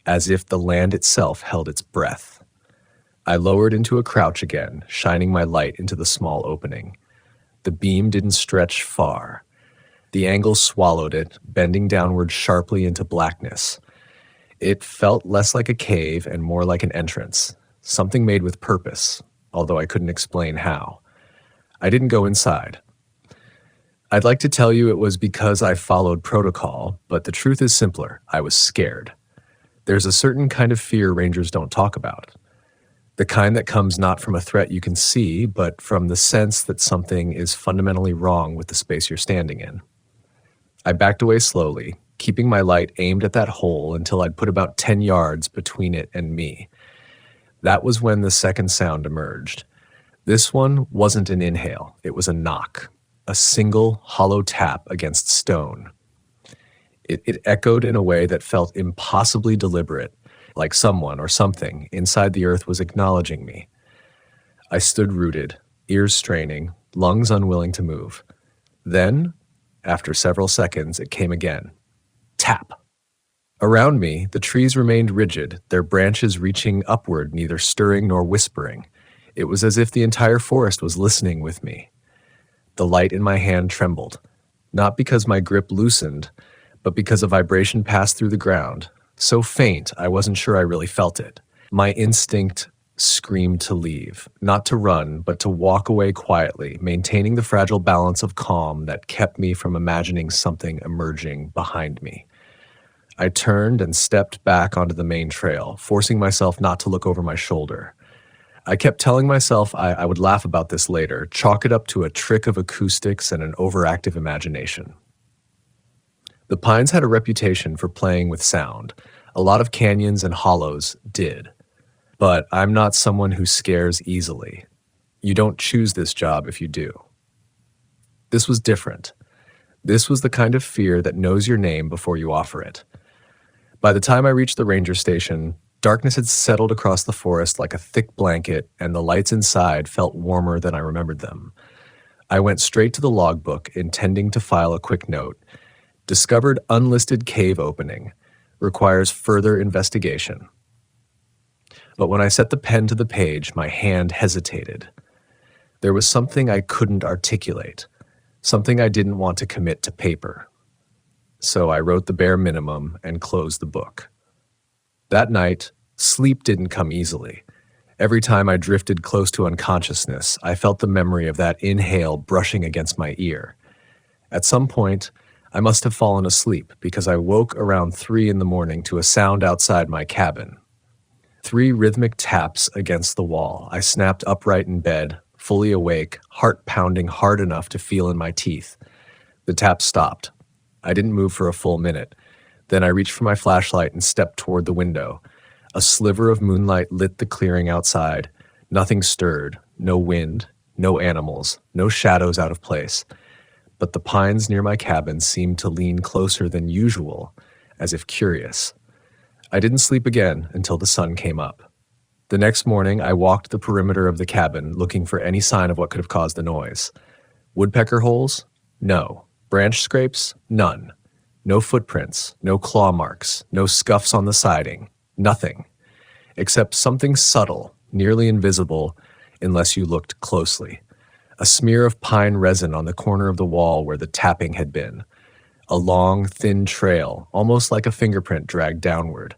as if the land itself held its breath. I lowered into a crouch again, shining my light into the small opening. The beam didn't stretch far. The angle swallowed it, bending downward sharply into blackness. It felt less like a cave and more like an entrance, something made with purpose, although I couldn't explain how. I didn't go inside. I'd like to tell you it was because I followed protocol, but the truth is simpler. I was scared. There's a certain kind of fear rangers don't talk about. The kind that comes not from a threat you can see, but from the sense that something is fundamentally wrong with the space you're standing in. I backed away slowly, keeping my light aimed at that hole until I'd put about 10 yards between it and me. That was when the second sound emerged. This one wasn't an inhale, it was a knock, a single hollow tap against stone. It echoed in a way that felt impossibly deliberate, like someone or something inside the earth was acknowledging me. I stood rooted, ears straining, lungs unwilling to move. Then, after several seconds, it came again. Tap. Around me, the trees remained rigid, their branches reaching upward, neither stirring nor whispering. It was as if the entire forest was listening with me. The light in my hand trembled, not because my grip loosened, but because a vibration passed through the ground, so faint I wasn't sure I really felt it. My instinct screamed to leave, not to run, but to walk away quietly, maintaining the fragile balance of calm that kept me from imagining something emerging behind me. I turned and stepped back onto the main trail, forcing myself not to look over my shoulder. I kept telling myself I would laugh about this later, chalk it up to a trick of acoustics and an overactive imagination. The pines had a reputation for playing with sound. A lot of canyons and hollows did. But I'm not someone who scares easily. You don't choose this job if you do. This was different. This was the kind of fear that knows your name before you offer it. By the time I reached the ranger station, darkness had settled across the forest like a thick blanket, and the lights inside felt warmer than I remembered them. I went straight to the logbook, intending to file a quick note. Discovered unlisted cave opening. Requires further investigation. But when I set the pen to the page, my hand hesitated. There was something I couldn't articulate, something I didn't want to commit to paper. So I wrote the bare minimum and closed the book. That night, sleep didn't come easily. Every time I drifted close to unconsciousness, I felt the memory of that inhale brushing against my ear. At some point, I must have fallen asleep because I woke around 3 in the morning to a sound outside my cabin. 3 rhythmic taps against the wall. I snapped upright in bed, fully awake, heart pounding hard enough to feel in my teeth. The taps stopped. I didn't move for a full minute. Then I reached for my flashlight and stepped toward the window. A sliver of moonlight lit the clearing outside. Nothing stirred, no wind, no animals, no shadows out of place. But the pines near my cabin seemed to lean closer than usual, as if curious. I didn't sleep again until the sun came up. The next morning, I walked the perimeter of the cabin looking for any sign of what could have caused the noise. Woodpecker holes? No. Branch scrapes? None. No footprints, no claw marks, no scuffs on the siding. Nothing. Except something subtle, nearly invisible, unless you looked closely. A smear of pine resin on the corner of the wall where the tapping had been. A long, thin trail, almost like a fingerprint dragged downward.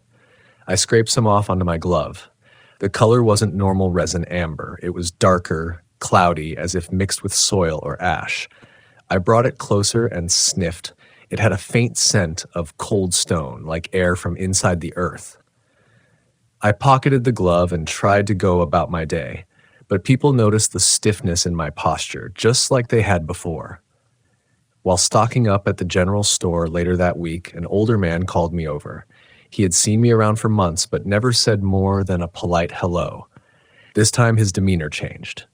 I scraped some off onto my glove. The color wasn't normal resin amber. It was darker, cloudy, as if mixed with soil or ash. I brought it closer and sniffed. It had a faint scent of cold stone, like air from inside the earth. I pocketed the glove and tried to go about my day, but people noticed the stiffness in my posture, just like they had before. While stocking up at the general store later that week, an older man called me over. He had seen me around for months, but never said more than a polite hello. This time his demeanor changed.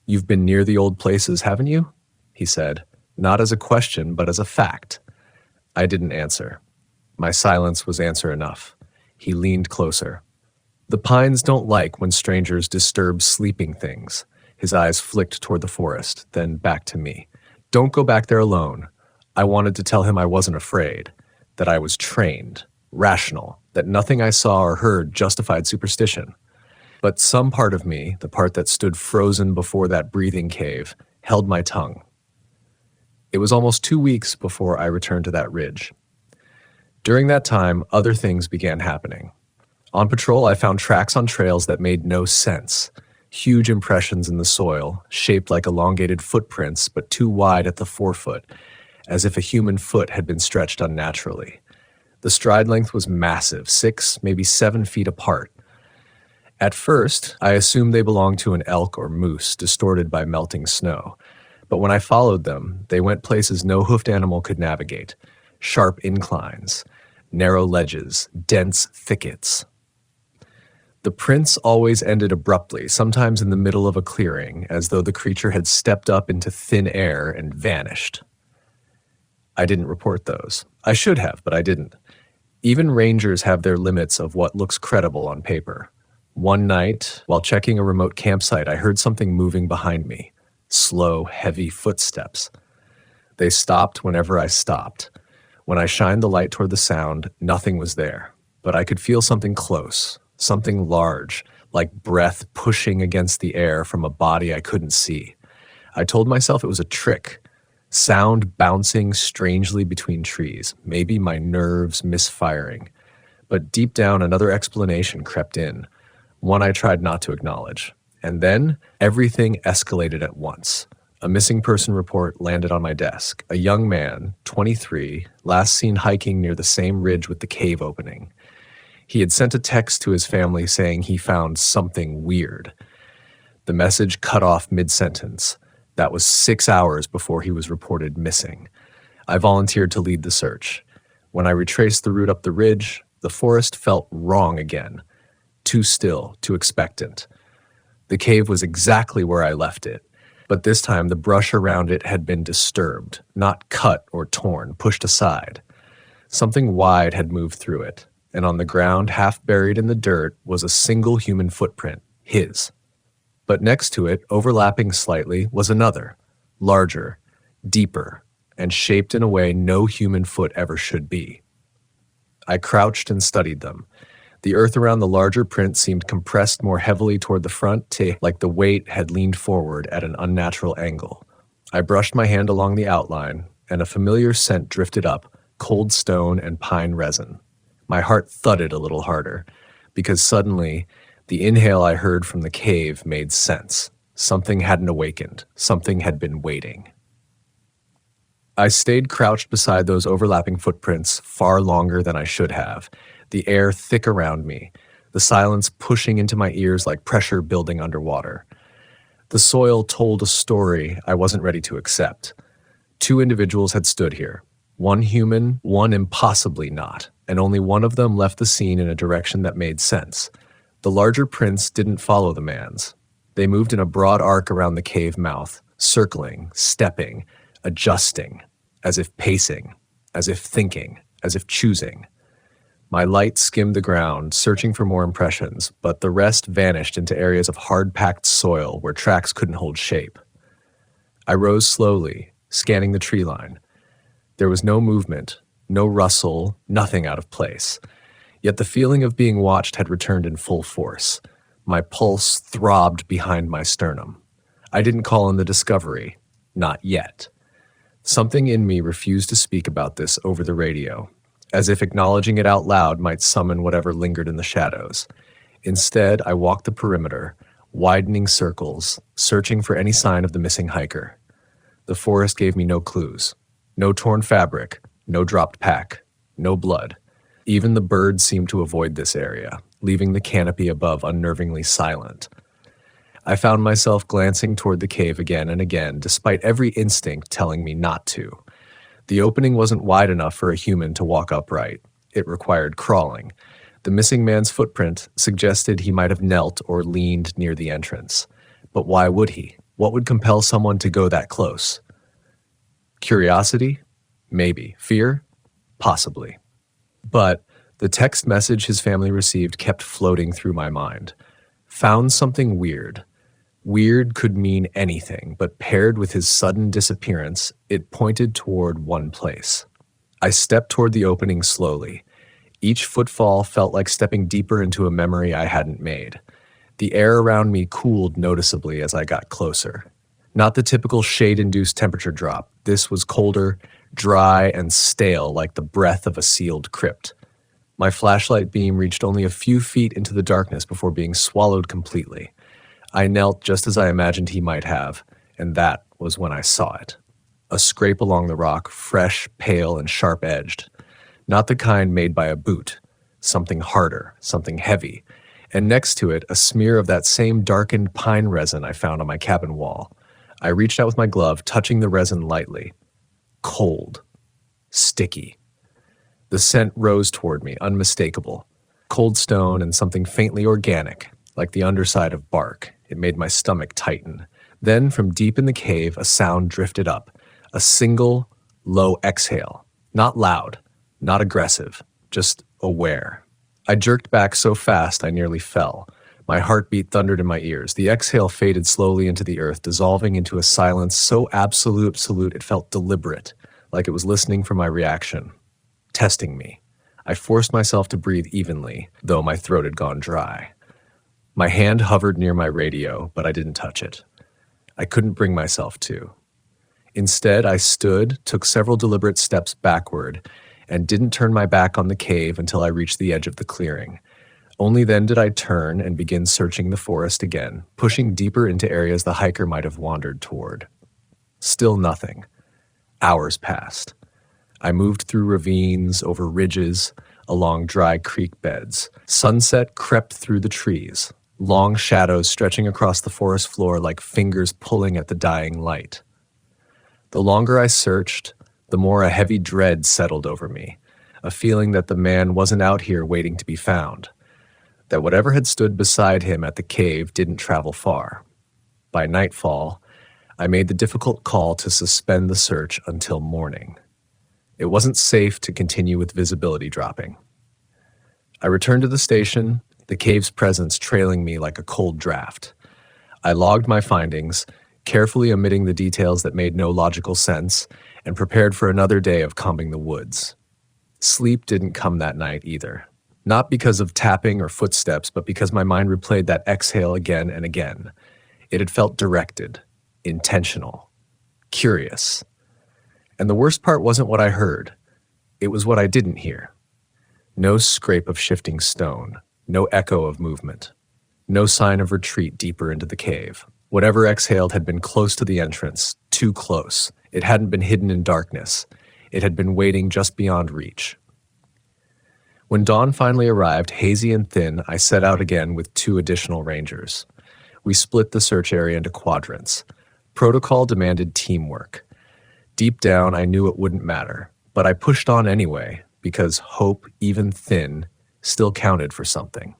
"You've been near the old places, haven't you?" he said, not as a question, but as a fact. I didn't answer. My silence was answer enough. He leaned closer. "The pines don't like when strangers disturb sleeping things." His eyes flicked toward the forest, then back to me. "Don't go back there alone." I wanted to tell him I wasn't afraid, that I was trained, rational, that nothing I saw or heard justified superstition. But some part of me, the part that stood frozen before that breathing cave, held my tongue. It was almost 2 weeks before I returned to that ridge. During that time, other things began happening. On patrol, I found tracks on trails that made no sense. Huge impressions in the soil, shaped like elongated footprints, but too wide at the forefoot, as if a human foot had been stretched unnaturally. The stride length was massive, 6, maybe 7 feet apart. At first, I assumed they belonged to an elk or moose, distorted by melting snow. But when I followed them, they went places no hoofed animal could navigate. Sharp inclines, narrow ledges, dense thickets. The prints always ended abruptly, sometimes in the middle of a clearing, as though the creature had stepped up into thin air and vanished. I didn't report those. I should have, but I didn't. Even rangers have their limits of what looks credible on paper. One night, while checking a remote campsite, I heard something moving behind me. Slow, heavy footsteps. They stopped whenever I stopped. When I shined the light toward the sound, nothing was there, but I could feel something close, something large, like breath pushing against the air from a body I couldn't see. I told myself it was a trick. Sound bouncing strangely between trees, maybe my nerves misfiring. But deep down, another explanation crept in, one I tried not to acknowledge. And then, everything escalated at once. A missing person report landed on my desk. A young man, 23, last seen hiking near the same ridge with the cave opening. He had sent a text to his family saying he found something weird. The message cut off mid-sentence. That was 6 hours before he was reported missing. I volunteered to lead the search. When I retraced the route up the ridge, the forest felt wrong again. Too still, too expectant. The cave was exactly where I left it, but this time the brush around it had been disturbed, not cut or torn, pushed aside. Something wide had moved through it, and on the ground, half buried in the dirt, was a single human footprint, his. But next to it, overlapping slightly, was another, larger, deeper, and shaped in a way no human foot ever should be. I crouched and studied them. The earth around the larger print seemed compressed more heavily toward the front, like the weight had leaned forward at an unnatural angle. I brushed my hand along the outline, and a familiar scent drifted up, cold stone and pine resin. My heart thudded a little harder, because suddenly The inhale I heard from the cave made sense. Something hadn't awakened. Something had been waiting. I stayed crouched beside those overlapping footprints far longer than I should have, the air thick around me, the silence pushing into my ears like pressure building underwater. The soil told a story I wasn't ready to accept. Two individuals had stood here, one human, one impossibly not, and only one of them left the scene in a direction that made sense. The larger prints didn't follow the man's. They moved in a broad arc around the cave mouth, circling, stepping, adjusting, as if pacing, as if thinking, as if choosing. My light skimmed the ground, searching for more impressions, but the rest vanished into areas of hard-packed soil where tracks couldn't hold shape. I rose slowly, scanning the tree line. There was no movement, no rustle, nothing out of place. Yet the feeling of being watched had returned in full force. My pulse throbbed behind my sternum. I didn't call in the discovery. Not yet. Something in me refused to speak about this over the radio, as if acknowledging it out loud might summon whatever lingered in the shadows. Instead, I walked the perimeter, widening circles, searching for any sign of the missing hiker. The forest gave me no clues. No torn fabric, no dropped pack, no blood. Even the birds seemed to avoid this area, leaving the canopy above unnervingly silent. I found myself glancing toward the cave again and again, despite every instinct telling me not to. The opening wasn't wide enough for a human to walk upright. It required crawling. The missing man's footprint suggested he might have knelt or leaned near the entrance. But why would he? What would compel someone to go that close? Curiosity? Maybe. Fear? Possibly. But the text message his family received kept floating through my mind. Found something weird. Weird could mean anything, but paired with his sudden disappearance, it pointed toward one place. I stepped toward the opening slowly. Each footfall felt like stepping deeper into a memory I hadn't made. The air around me cooled noticeably as I got closer. Not the typical shade-induced temperature drop. This was colder, dry, and stale like the breath of a sealed crypt. My flashlight beam reached only a few feet into the darkness before being swallowed completely. I knelt just as I imagined he might have, and that was when I saw it. A scrape along the rock, fresh, pale, and sharp-edged. Not the kind made by a boot. Something harder, something heavy. And next to it, a smear of that same darkened pine resin I found on my cabin wall. I reached out with my glove, touching the resin lightly. Cold. Sticky. The scent rose toward me, unmistakable. Cold stone and something faintly organic, like the underside of bark. It made my stomach tighten. Then, from deep in the cave, a sound drifted up. A single, low exhale. Not loud, not aggressive, just aware. I jerked back so fast I nearly fell. My heartbeat thundered in my ears. The exhale faded slowly into the earth, dissolving into a silence so absolute it felt deliberate, like it was listening for my reaction, testing me. I forced myself to breathe evenly, though my throat had gone dry. My hand hovered near my radio, but I didn't touch it. I couldn't bring myself to. Instead, I stood, took several deliberate steps backward, and didn't turn my back on the cave until I reached the edge of the clearing. Only then did I turn and begin searching the forest again, pushing deeper into areas the hiker might have wandered toward. Still nothing. Hours passed. I moved through ravines, over ridges, along dry creek beds. Sunset crept through the trees, long shadows stretching across the forest floor like fingers pulling at the dying light. The longer I searched, the more a heavy dread settled over me, a feeling that the man wasn't out here waiting to be found, that whatever had stood beside him at the cave didn't travel far. By nightfall, I made the difficult call to suspend the search until morning. It wasn't safe to continue with visibility dropping. I returned to the station, the cave's presence trailing me like a cold draft. I logged my findings, carefully omitting the details that made no logical sense, and prepared for another day of combing the woods. Sleep didn't come that night either. Not because of tapping or footsteps, but because my mind replayed that exhale again and again. It had felt directed, intentional, curious. And the worst part wasn't what I heard. It was what I didn't hear. No scrape of shifting stone, no echo of movement, No sign of retreat deeper into the cave. Whatever exhaled had been close to the entrance, too close. It hadn't been hidden in darkness. It had been waiting just beyond reach. When dawn finally arrived, hazy and thin, I set out again with 2 additional rangers. We split the search area into quadrants. Protocol demanded teamwork. Deep down, I knew it wouldn't matter, but I pushed on anyway because hope, even thin, still counted for something.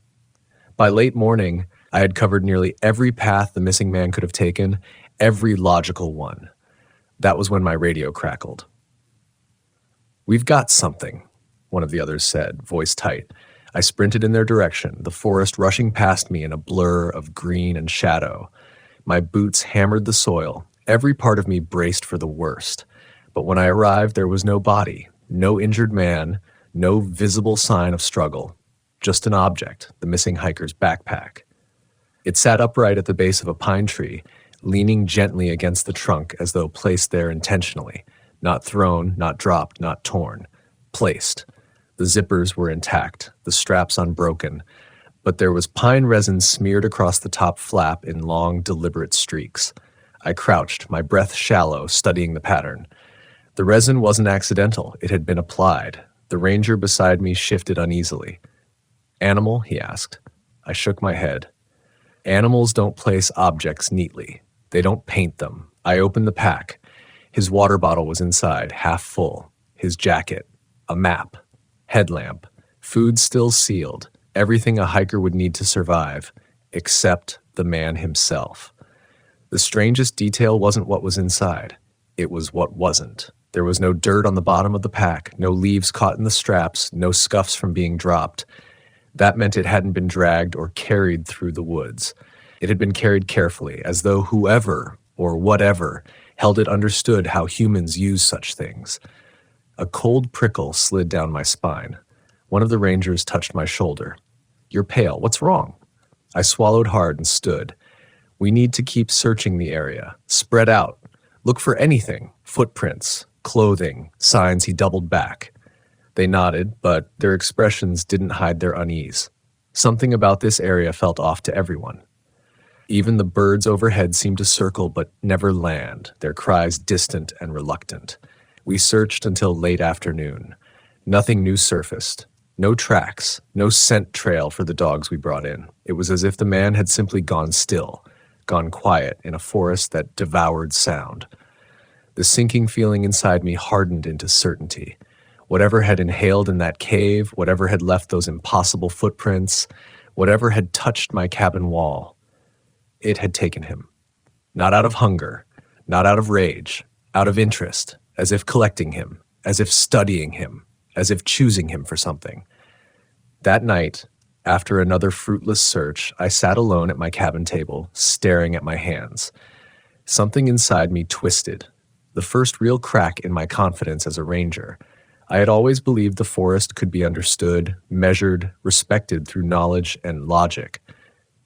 By late morning, I had covered nearly every path the missing man could have taken, every logical one. That was when my radio crackled. "We've got something," one of the others said, voice tight. I sprinted in their direction, the forest rushing past me in a blur of green and shadow. My boots hammered the soil. Every part of me braced for the worst. But when I arrived, there was no body, no injured man, no visible sign of struggle. Just an object, the missing hiker's backpack. It sat upright at the base of a pine tree, leaning gently against the trunk as though placed there intentionally. Not thrown, not dropped, not torn. Placed. The zippers were intact, the straps unbroken, but there was pine resin smeared across the top flap in long, deliberate streaks. I crouched, my breath shallow, studying the pattern. The resin wasn't accidental, it had been applied. The ranger beside me shifted uneasily. "Animal?" he asked. I shook my head. Animals don't place objects neatly. They don't paint them. I opened the pack. His water bottle was inside, half full. His jacket. A map. Headlamp. Food still sealed. Everything a hiker would need to survive, except the man himself. The strangest detail wasn't what was inside. It was what wasn't. There was no dirt on the bottom of the pack, no leaves caught in the straps, no scuffs from being dropped. That meant it hadn't been dragged or carried through the woods. It had been carried carefully, as though whoever or whatever held it understood how humans use such things. A cold prickle slid down my spine. One of the rangers touched my shoulder. "You're pale. What's wrong?" I swallowed hard and stood. "We need to keep searching the area. Spread out. Look for anything. Footprints, clothing, signs." He doubled back. They nodded, but their expressions didn't hide their unease. Something about this area felt off to everyone. Even the birds overhead seemed to circle but never land, their cries distant and reluctant. We searched until late afternoon. Nothing new surfaced. No tracks, no scent trail for the dogs we brought in. It was as if the man had simply gone still, gone quiet in a forest that devoured sound. The sinking feeling inside me hardened into certainty. Whatever had inhaled in that cave, whatever had left those impossible footprints, whatever had touched my cabin wall, it had taken him. Not out of hunger, not out of rage, out of interest, as if collecting him, as if studying him, as if choosing him for something. That night, after another fruitless search, I sat alone at my cabin table, staring at my hands. Something inside me twisted, the first real crack in my confidence as a ranger. I had always believed the forest could be understood, measured, respected through knowledge and logic.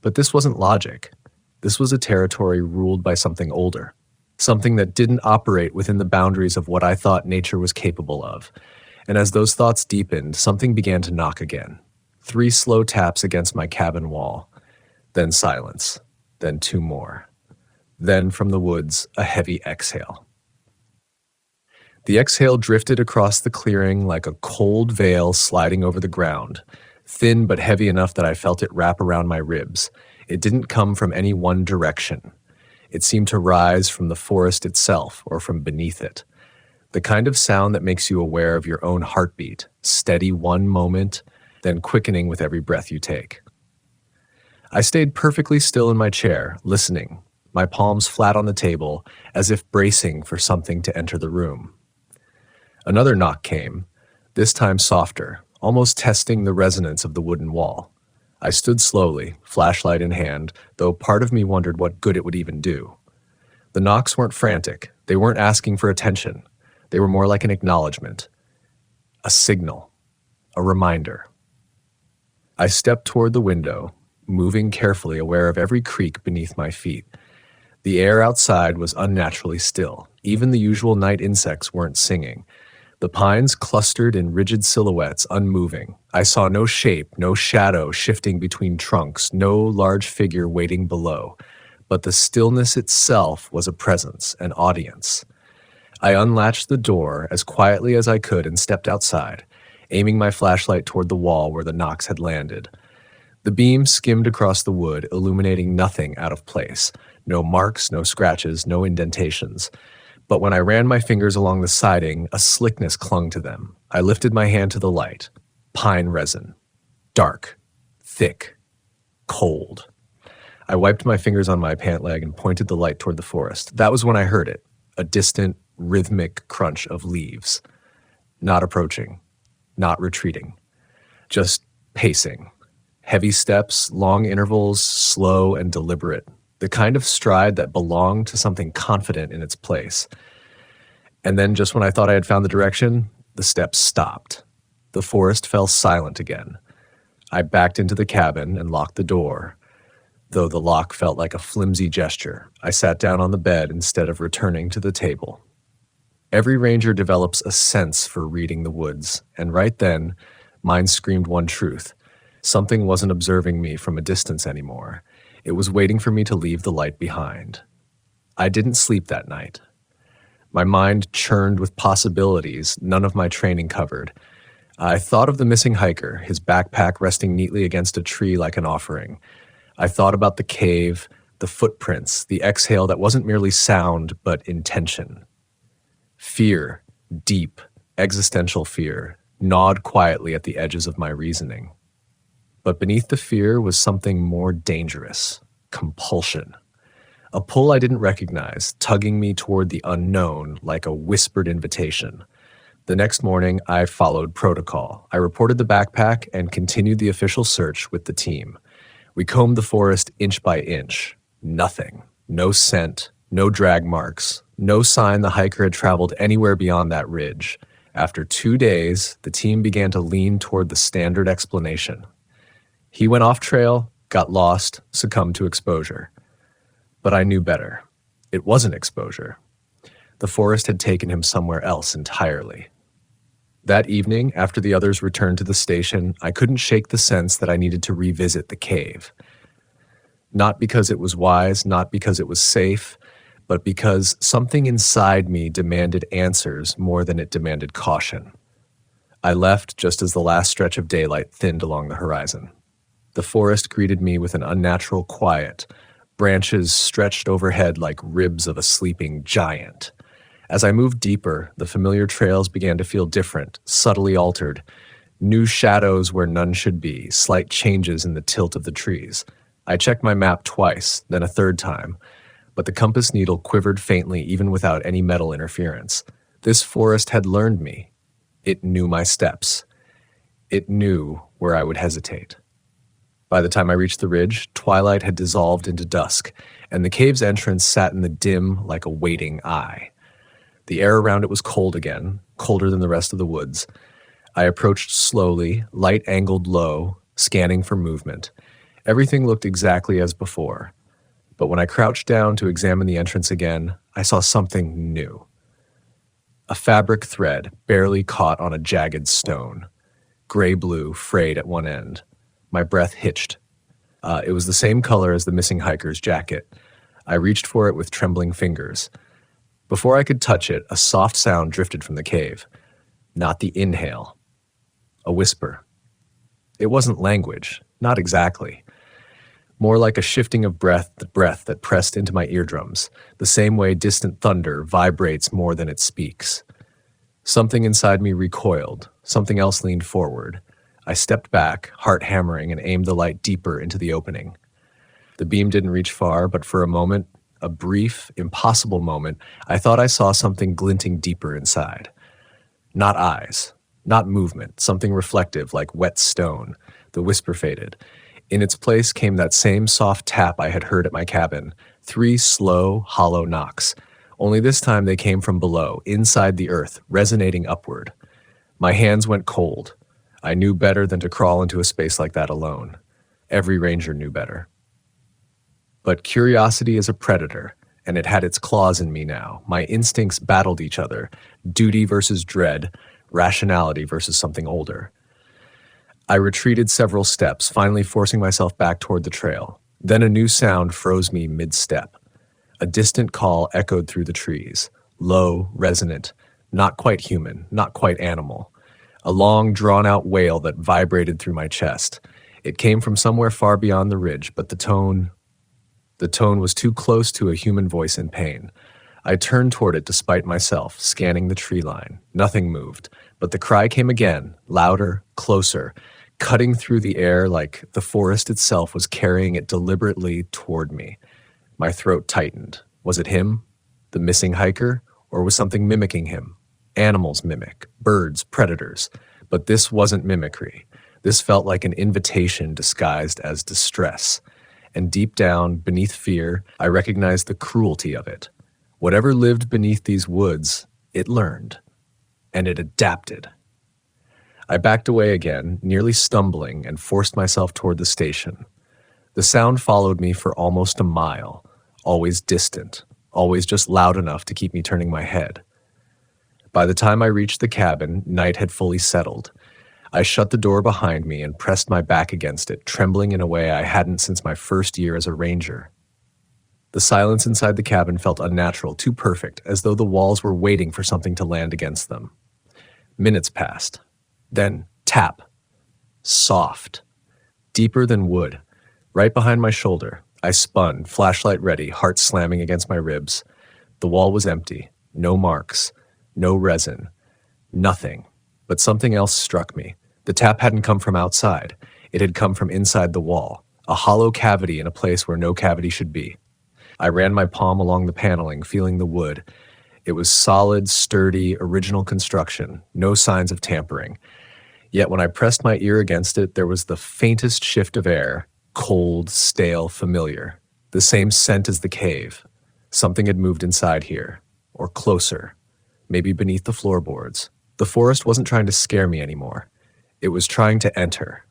But this wasn't logic. This was a territory ruled by something older, something that didn't operate within the boundaries of what I thought nature was capable of. And as those thoughts deepened, something began to knock again. 3 slow taps against my cabin wall. Then silence. Then 2 more. Then from the woods, a heavy exhale. The exhale drifted across the clearing like a cold veil sliding over the ground, thin but heavy enough that I felt it wrap around my ribs. It didn't come from any one direction. It seemed to rise from the forest itself or from beneath it. The kind of sound that makes you aware of your own heartbeat, steady one moment, then quickening with every breath you take. I stayed perfectly still in my chair, listening, my palms flat on the table, as if bracing for something to enter the room. Another knock came, this time softer, almost testing the resonance of the wooden wall. I stood slowly, flashlight in hand, though part of me wondered what good it would even do. The knocks weren't frantic. They weren't asking for attention. They were more like an acknowledgement, a signal, a reminder. I stepped toward the window, moving carefully, aware of every creak beneath my feet. The air outside was unnaturally still. Even the usual night insects weren't singing. The pines clustered in rigid silhouettes, unmoving. I saw no shape, no shadow shifting between trunks, no large figure waiting below. But the stillness itself was a presence, an audience. I unlatched the door as quietly as I could and stepped outside, aiming my flashlight toward the wall where the knocks had landed. The beam skimmed across the wood, illuminating nothing out of place. No marks, no scratches, no indentations. But when I ran my fingers along the siding, a slickness clung to them. I lifted my hand to the light. Pine resin. Dark. Thick. Cold. I wiped my fingers on my pant leg and pointed the light toward the forest. That was when I heard it. A distant, rhythmic crunch of leaves. Not approaching. Not retreating. Just pacing. Heavy steps, long intervals, slow and deliberate. The kind of stride that belonged to something confident in its place. And then just when I thought I had found the direction, the steps stopped. The forest fell silent again. I backed into the cabin and locked the door. Though the lock felt like a flimsy gesture, I sat down on the bed instead of returning to the table. Every ranger develops a sense for reading the woods, and right then, mine screamed one truth. Something wasn't observing me from a distance anymore. It was waiting for me to leave the light behind. I didn't sleep that night. My mind churned with possibilities none of my training covered. I thought of the missing hiker, his backpack resting neatly against a tree like an offering. I thought about the cave, the footprints, the exhale that wasn't merely sound, but intention. Fear, deep, existential fear, gnawed quietly at the edges of my reasoning. But beneath the fear was something more dangerous, compulsion. A pull I didn't recognize, tugging me toward the unknown like a whispered invitation. The next morning, I followed protocol. I reported the backpack and continued the official search with the team. We combed the forest inch by inch. Nothing. No scent, no drag marks, no sign the hiker had traveled anywhere beyond that ridge. After 2 days, the team began to lean toward the standard explanation. He went off trail, got lost, succumbed to exposure. But I knew better. It wasn't exposure. The forest had taken him somewhere else entirely. That evening, after the others returned to the station, I couldn't shake the sense that I needed to revisit the cave. Not because it was wise, not because it was safe, but because something inside me demanded answers more than it demanded caution. I left just as the last stretch of daylight thinned along the horizon. The forest greeted me with an unnatural quiet, branches stretched overhead like ribs of a sleeping giant. As I moved deeper, the familiar trails began to feel different, subtly altered. New shadows where none should be, slight changes in the tilt of the trees. I checked my map twice, then a third time, but the compass needle quivered faintly even without any metal interference. This forest had learned me. It knew my steps. It knew where I would hesitate. By the time I reached the ridge, twilight had dissolved into dusk, and the cave's entrance sat in the dim like a waiting eye. The air around it was cold again, colder than the rest of the woods. I approached slowly, light angled low, scanning for movement. Everything looked exactly as before. But when I crouched down to examine the entrance again, I saw something new. A fabric thread barely caught on a jagged stone. Gray-blue, frayed at one end. My breath hitched. It was the same color as the missing hiker's jacket. I reached for it with trembling fingers. Before I could touch it, a soft sound drifted from the cave. Not the inhale. A whisper. It wasn't language, not exactly. More like a shifting of breath that pressed into my eardrums, the same way distant thunder vibrates more than it speaks. Something inside me recoiled. Something else leaned forward. I stepped back, heart hammering, and aimed the light deeper into the opening. The beam didn't reach far, but for a moment, a brief, impossible moment, I thought I saw something glinting deeper inside. Not eyes, not movement, something reflective like wet stone. The whisper faded. In its place came that same soft tap I had heard at my cabin, 3 slow, hollow knocks. Only this time they came from below, inside the earth, resonating upward. My hands went cold. I knew better than to crawl into a space like that alone. Every ranger knew better. But curiosity is a predator, and it had its claws in me now. My instincts battled each other, duty versus dread, rationality versus something older. I retreated several steps, finally forcing myself back toward the trail. Then a new sound froze me mid-step. A distant call echoed through the trees, low, resonant, not quite human, not quite animal. A long, drawn-out wail that vibrated through my chest. It came from somewhere far beyond the ridge, but the tone was too close to a human voice in pain. I turned toward it despite myself, scanning the tree line. Nothing moved, but the cry came again, louder, closer, cutting through the air like the forest itself was carrying it deliberately toward me. My throat tightened. Was it him? The missing hiker? Or was something mimicking him? Animals mimic, birds, predators. But this wasn't mimicry. This felt like an invitation disguised as distress. And deep down, beneath fear, I recognized the cruelty of it. Whatever lived beneath these woods, it learned. And it adapted. I backed away again, nearly stumbling, and forced myself toward the station. The sound followed me for almost a mile, always distant, always just loud enough to keep me turning my head. By the time I reached the cabin, night had fully settled. I shut the door behind me and pressed my back against it, trembling in a way I hadn't since my first year as a ranger. The silence inside the cabin felt unnatural, too perfect, as though the walls were waiting for something to land against them. Minutes passed. Then, tap. Soft. Deeper than wood. Right behind my shoulder. I spun, flashlight ready, heart slamming against my ribs. The wall was empty. No marks. No resin. Nothing. But something else struck me. The tap hadn't come from outside. It had come from inside the wall. A hollow cavity in a place where no cavity should be. I ran my palm along the paneling, feeling the wood. It was solid, sturdy, original construction. No signs of tampering. Yet when I pressed my ear against it, there was the faintest shift of air. Cold, stale, familiar. The same scent as the cave. Something had moved inside here. Or closer. Maybe beneath the floorboards. The forest wasn't trying to scare me anymore. It was trying to enter.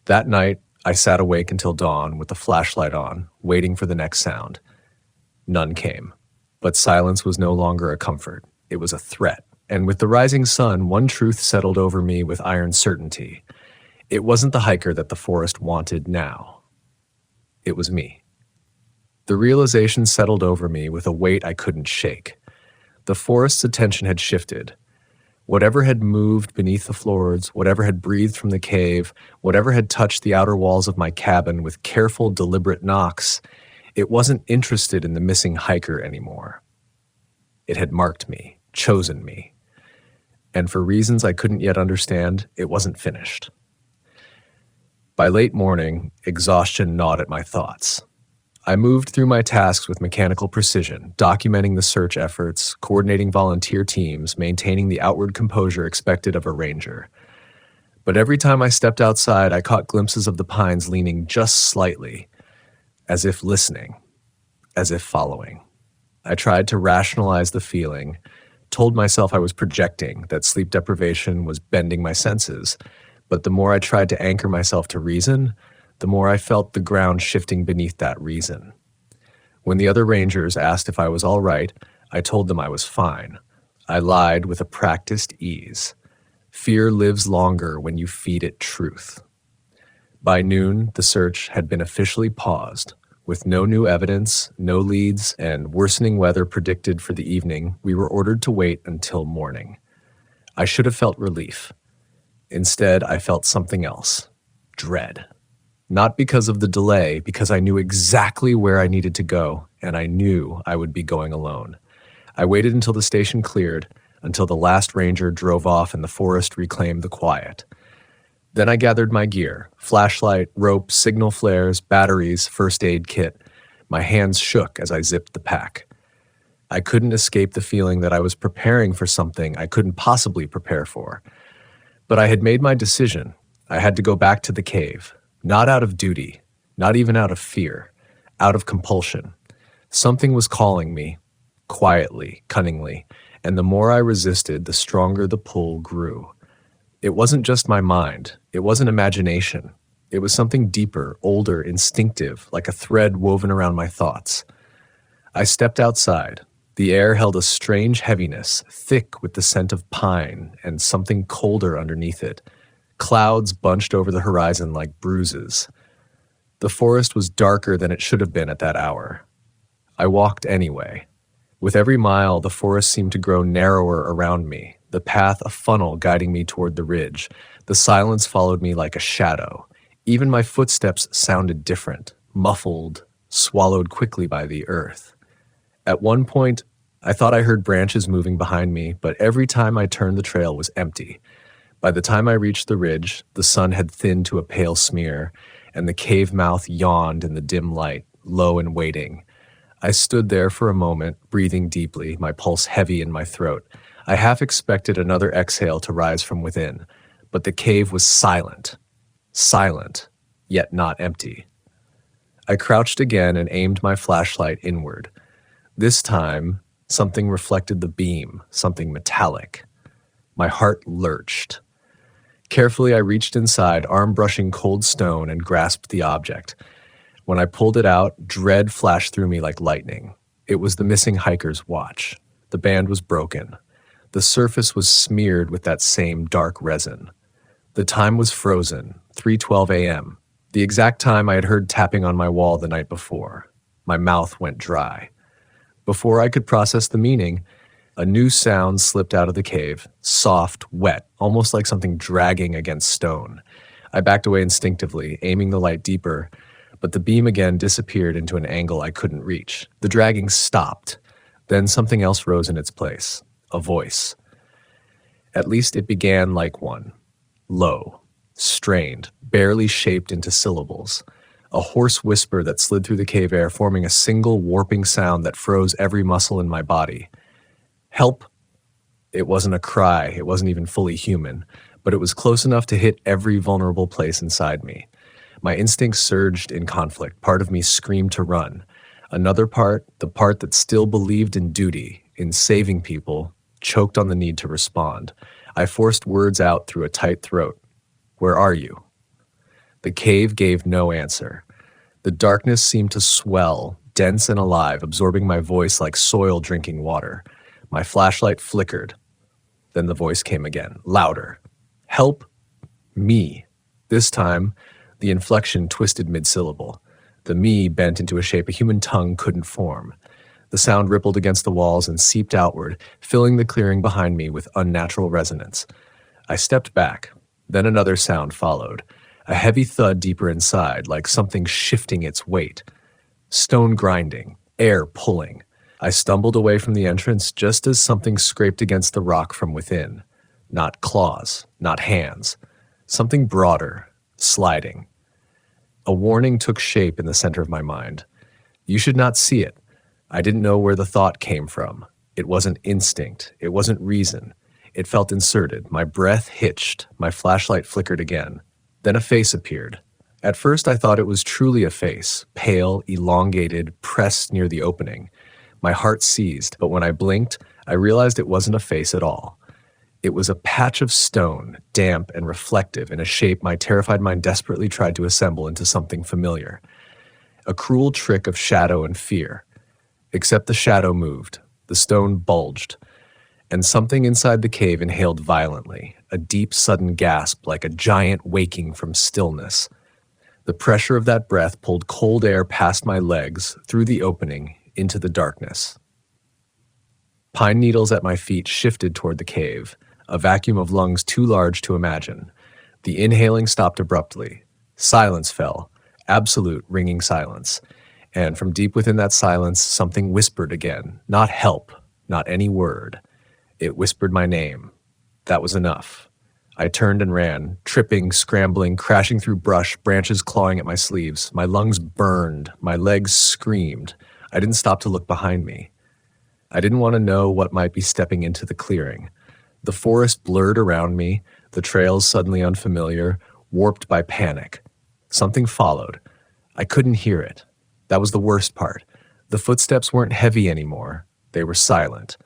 That night, I sat awake until dawn with the flashlight on, waiting for the next sound. None came. But silence was no longer a comfort. It was a threat. And with the rising sun, one truth settled over me with iron certainty. It wasn't the hiker that the forest wanted now. It was me. The realization settled over me with a weight I couldn't shake. The forest's attention had shifted. Whatever had moved beneath the floors, whatever had breathed from the cave, whatever had touched the outer walls of my cabin with careful, deliberate knocks, it wasn't interested in the missing hiker anymore. It had marked me, chosen me. And for reasons I couldn't yet understand, it wasn't finished. By late morning, exhaustion gnawed at my thoughts. I moved through my tasks with mechanical precision, documenting the search efforts, coordinating volunteer teams, maintaining the outward composure expected of a ranger. But every time I stepped outside, I caught glimpses of the pines leaning just slightly, as if listening, as if following. I tried to rationalize the feeling, told myself I was projecting, that sleep deprivation was bending my senses. But the more I tried to anchor myself to reason, the more I felt the ground shifting beneath that reason. When the other rangers asked if I was all right, I told them I was fine. I lied with a practiced ease. Fear lives longer when you feed it truth. By noon, the search had been officially paused. With no new evidence, no leads, and worsening weather predicted for the evening, we were ordered to wait until morning. I should have felt relief. Instead, I felt something else. Dread. Not because of the delay, because I knew exactly where I needed to go, and I knew I would be going alone. I waited until the station cleared, until the last ranger drove off and the forest reclaimed the quiet. Then I gathered my gear, flashlight, rope, signal flares, batteries, first aid kit. My hands shook as I zipped the pack. I couldn't escape the feeling that I was preparing for something I couldn't possibly prepare for. But I had made my decision. I had to go back to the cave, not out of duty, not even out of fear, out of compulsion. Something was calling me, quietly, cunningly, and the more I resisted, the stronger the pull grew. It wasn't just my mind. It wasn't imagination. It was something deeper, older, instinctive, like a thread woven around my thoughts. I stepped outside. The air held a strange heaviness, thick with the scent of pine and something colder underneath it. Clouds bunched over the horizon like bruises. The forest was darker than it should have been at that hour. I walked anyway. With every mile, the forest seemed to grow narrower around me, the path a funnel guiding me toward the ridge. The silence followed me like a shadow. Even my footsteps sounded different, muffled, swallowed quickly by the earth. At one point, I thought I heard branches moving behind me, but every time I turned, the trail was empty. By the time I reached the ridge, the sun had thinned to a pale smear, and the cave mouth yawned in the dim light, low and waiting. I stood there for a moment, breathing deeply, my pulse heavy in my throat. I half expected another exhale to rise from within, but the cave was silent. Silent, yet not empty. I crouched again and aimed my flashlight inward. This time, something reflected the beam, something metallic. My heart lurched. Carefully, I reached inside, arm brushing cold stone, and grasped the object. When I pulled it out, dread flashed through me like lightning. It was the missing hiker's watch. The band was broken. The surface was smeared with that same dark resin. The time was frozen, 3:12 a.m., the exact time I had heard tapping on my wall the night before. My mouth went dry. Before I could process the meaning, a new sound slipped out of the cave, soft, wet, almost like something dragging against stone. I backed away instinctively, aiming the light deeper, but the beam again disappeared into an angle I couldn't reach. The dragging stopped. Then something else rose in its place, a voice. At least it began like one, low, strained, barely shaped into syllables. A hoarse whisper that slid through the cave air, forming a single warping sound that froze every muscle in my body. Help! It wasn't a cry, it wasn't even fully human, but it was close enough to hit every vulnerable place inside me. My instincts surged in conflict. Part of me screamed to run. Another part, the part that still believed in duty, in saving people, choked on the need to respond. I forced words out through a tight throat. Where are you? The cave gave no answer. The darkness seemed to swell, dense and alive, absorbing my voice like soil drinking water. My flashlight flickered. Then the voice came again, louder. Help me. This time, the inflection twisted mid-syllable. The me bent into a shape a human tongue couldn't form. The sound rippled against the walls and seeped outward, filling the clearing behind me with unnatural resonance. I stepped back. Then another sound followed. A heavy thud deeper inside, like something shifting its weight. Stone grinding, air pulling. I stumbled away from the entrance just as something scraped against the rock from within. Not claws, not hands. Something broader, sliding. A warning took shape in the center of my mind. You should not see it. I didn't know where the thought came from. It wasn't instinct. It wasn't reason. It felt inserted. My breath hitched. My flashlight flickered again. Then a face appeared. At first I thought it was truly a face, pale, elongated, pressed near the opening. My heart seized, but when I blinked, I realized it wasn't a face at all. It was a patch of stone, damp and reflective in a shape my terrified mind desperately tried to assemble into something familiar. A cruel trick of shadow and fear. Except the shadow moved, the stone bulged, and something inside the cave inhaled violently, a deep sudden gasp like a giant waking from stillness. The pressure of that breath pulled cold air past my legs, through the opening, into the darkness. Pine needles at my feet shifted toward the cave, a vacuum of lungs too large to imagine. The inhaling stopped abruptly. Silence fell, absolute ringing silence. And from deep within that silence, something whispered again. Not help, not any word. It whispered my name. That was enough. I turned and ran, tripping, scrambling, crashing through brush, branches clawing at my sleeves. My lungs burned. My legs screamed. I didn't stop to look behind me. I didn't want to know what might be stepping into the clearing. The forest blurred around me, the trails suddenly unfamiliar, warped by panic. Something followed. I couldn't hear it. That was the worst part. The footsteps weren't heavy anymore. They were silent.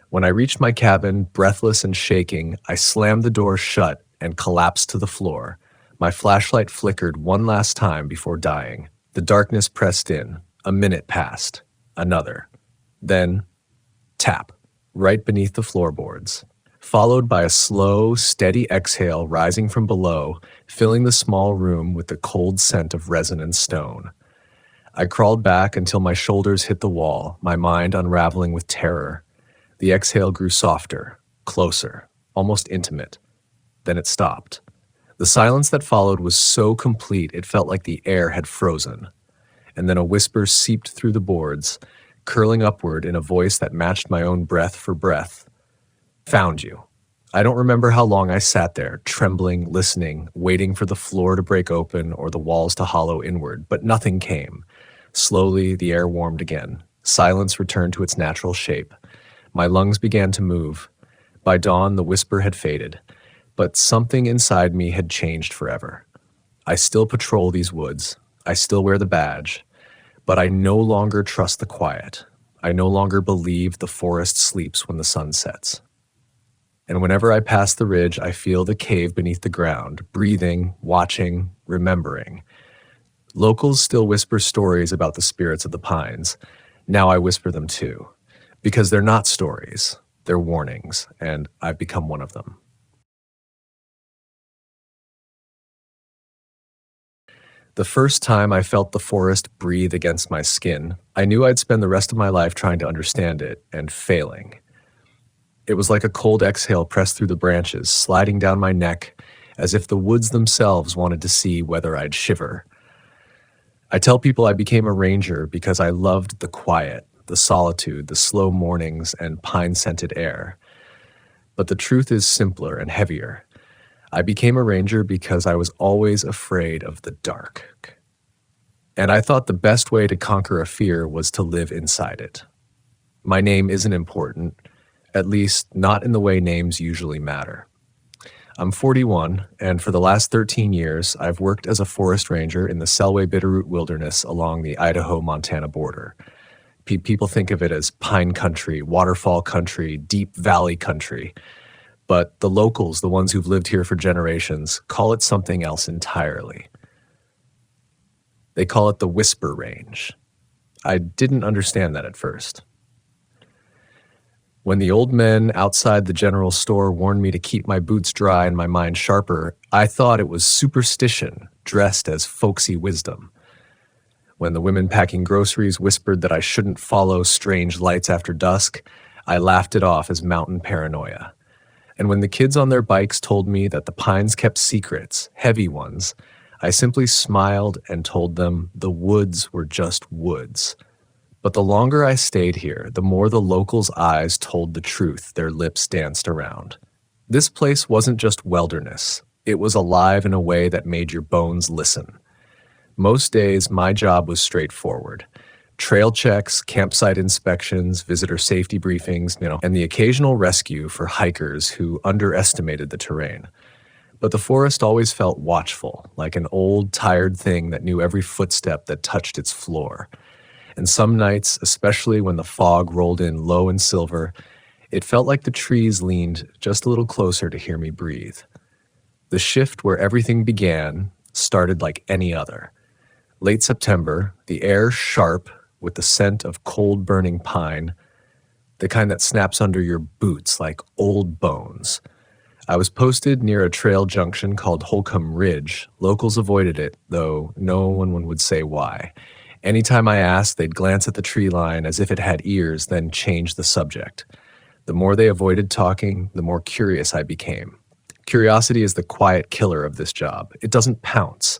When I reached my cabin, breathless and shaking, I slammed the door shut and collapsed to the floor. My flashlight flickered one last time before dying. The darkness pressed in. A minute passed. Another. Then, tap, right beneath the floorboards, followed by a slow, steady exhale rising from below, filling the small room with the cold scent of resin and stone. I crawled back until my shoulders hit the wall, my mind unraveling with terror. The exhale grew softer, closer, almost intimate. Then it stopped. The silence that followed was so complete it felt like the air had frozen. And then a whisper seeped through the boards, curling upward in a voice that matched my own breath for breath. Found you. I don't remember how long I sat there, trembling, listening, waiting for the floor to break open or the walls to hollow inward, but nothing came. Slowly, the air warmed again. Silence returned to its natural shape. My lungs began to move. By dawn, the whisper had faded, but something inside me had changed forever. I still patrol these woods. I still wear the badge, but I no longer trust the quiet. I no longer believe the forest sleeps when the sun sets. And whenever I pass the ridge, I feel the cave beneath the ground, breathing, watching, remembering. Locals still whisper stories about the spirits of the pines. Now I whisper them too, because they're not stories, they're warnings, and I've become one of them. The first time I felt the forest breathe against my skin, I knew I'd spend the rest of my life trying to understand it and failing. It was like a cold exhale pressed through the branches, sliding down my neck, as if the woods themselves wanted to see whether I'd shiver. I tell people I became a ranger because I loved the quiet, the solitude, the slow mornings, and pine-scented air. But the truth is simpler and heavier. I became a ranger because I was always afraid of the dark. And I thought the best way to conquer a fear was to live inside it. My name isn't important, at least not in the way names usually matter. I'm 41, and for the last 13 years, I've worked as a forest ranger in the Selway Bitterroot Wilderness along the Idaho-Montana border. People think of it as pine country, waterfall country, deep valley country. But the locals, the ones who've lived here for generations, call it something else entirely. They call it the Whisper Range. I didn't understand that at first. When the old men outside the general store warned me to keep my boots dry and my mind sharper, I thought it was superstition dressed as folksy wisdom. When the women packing groceries whispered that I shouldn't follow strange lights after dusk, I laughed it off as mountain paranoia. And when the kids on their bikes told me that the pines kept secrets, heavy ones, I simply smiled and told them the woods were just woods. But the longer I stayed here, the more the locals' eyes told the truth their lips danced around. This place wasn't just wilderness. It was alive in a way that made your bones listen. Most days, my job was straightforward. Trail checks, campsite inspections, visitor safety briefings, and the occasional rescue for hikers who underestimated the terrain. But the forest always felt watchful, like an old, tired thing that knew every footstep that touched its floor. And some nights, especially when the fog rolled in low and silver, it felt like the trees leaned just a little closer to hear me breathe. The shift where everything began started like any other. Late September, the air sharp with the scent of cold burning pine, the kind that snaps under your boots like old bones. I was posted near a trail junction called Holcomb Ridge. Locals avoided it, though no one would say why. Anytime I asked, they'd glance at the tree line as if it had ears, then change the subject. The more they avoided talking, the more curious I became. Curiosity is the quiet killer of this job. It doesn't pounce.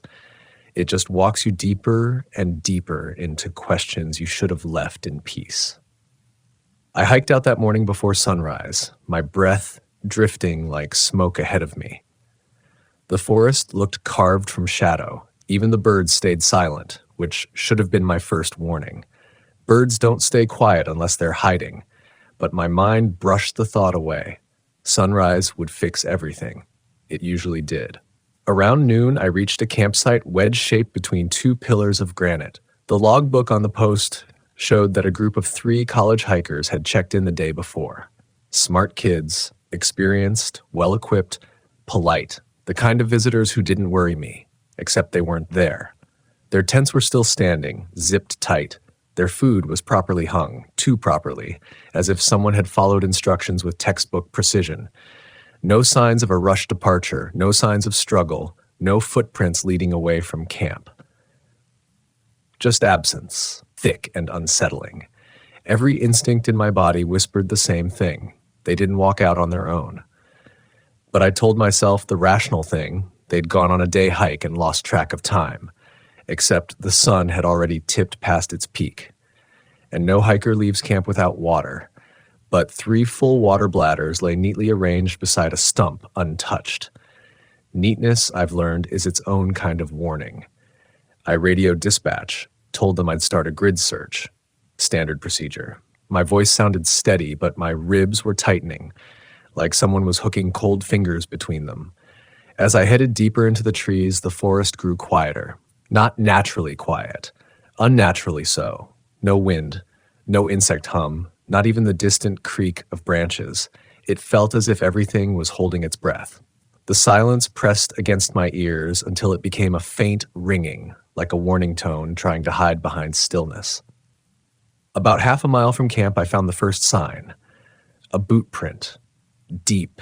It just walks you deeper and deeper into questions you should have left in peace. I hiked out that morning before sunrise, my breath drifting like smoke ahead of me. The forest looked carved from shadow. Even the birds stayed silent, which should have been my first warning. Birds don't stay quiet unless they're hiding, but my mind brushed the thought away. Sunrise would fix everything. It usually did. Around noon, I reached a campsite wedge-shaped between two pillars of granite. The logbook on the post showed that a group of 3 college hikers had checked in the day before. Smart kids, experienced, well-equipped, polite, the kind of visitors who didn't worry me, except they weren't there. Their tents were still standing, zipped tight, Their food was properly hung, too properly, as if someone had followed instructions with textbook precision. No signs of a rushed departure, no signs of struggle, no footprints leading away from camp. Just absence, thick and unsettling. Every instinct in my body whispered the same thing. They didn't walk out on their own. But I told myself the rational thing: they'd gone on a day hike and lost track of time. Except the sun had already tipped past its peak. And no hiker leaves camp without water. But 3 full water bladders lay neatly arranged beside a stump, untouched. Neatness, I've learned, is its own kind of warning. I radioed dispatch, told them I'd start a grid search. Standard procedure. My voice sounded steady, but my ribs were tightening, like someone was hooking cold fingers between them. As I headed deeper into the trees, the forest grew quieter. Not naturally quiet. Unnaturally so. No wind, no insect hum, not even the distant creak of branches. It felt as if everything was holding its breath. The silence pressed against my ears until it became a faint ringing, like a warning tone trying to hide behind stillness. About half a mile from camp, I found the first sign. A boot print. Deep.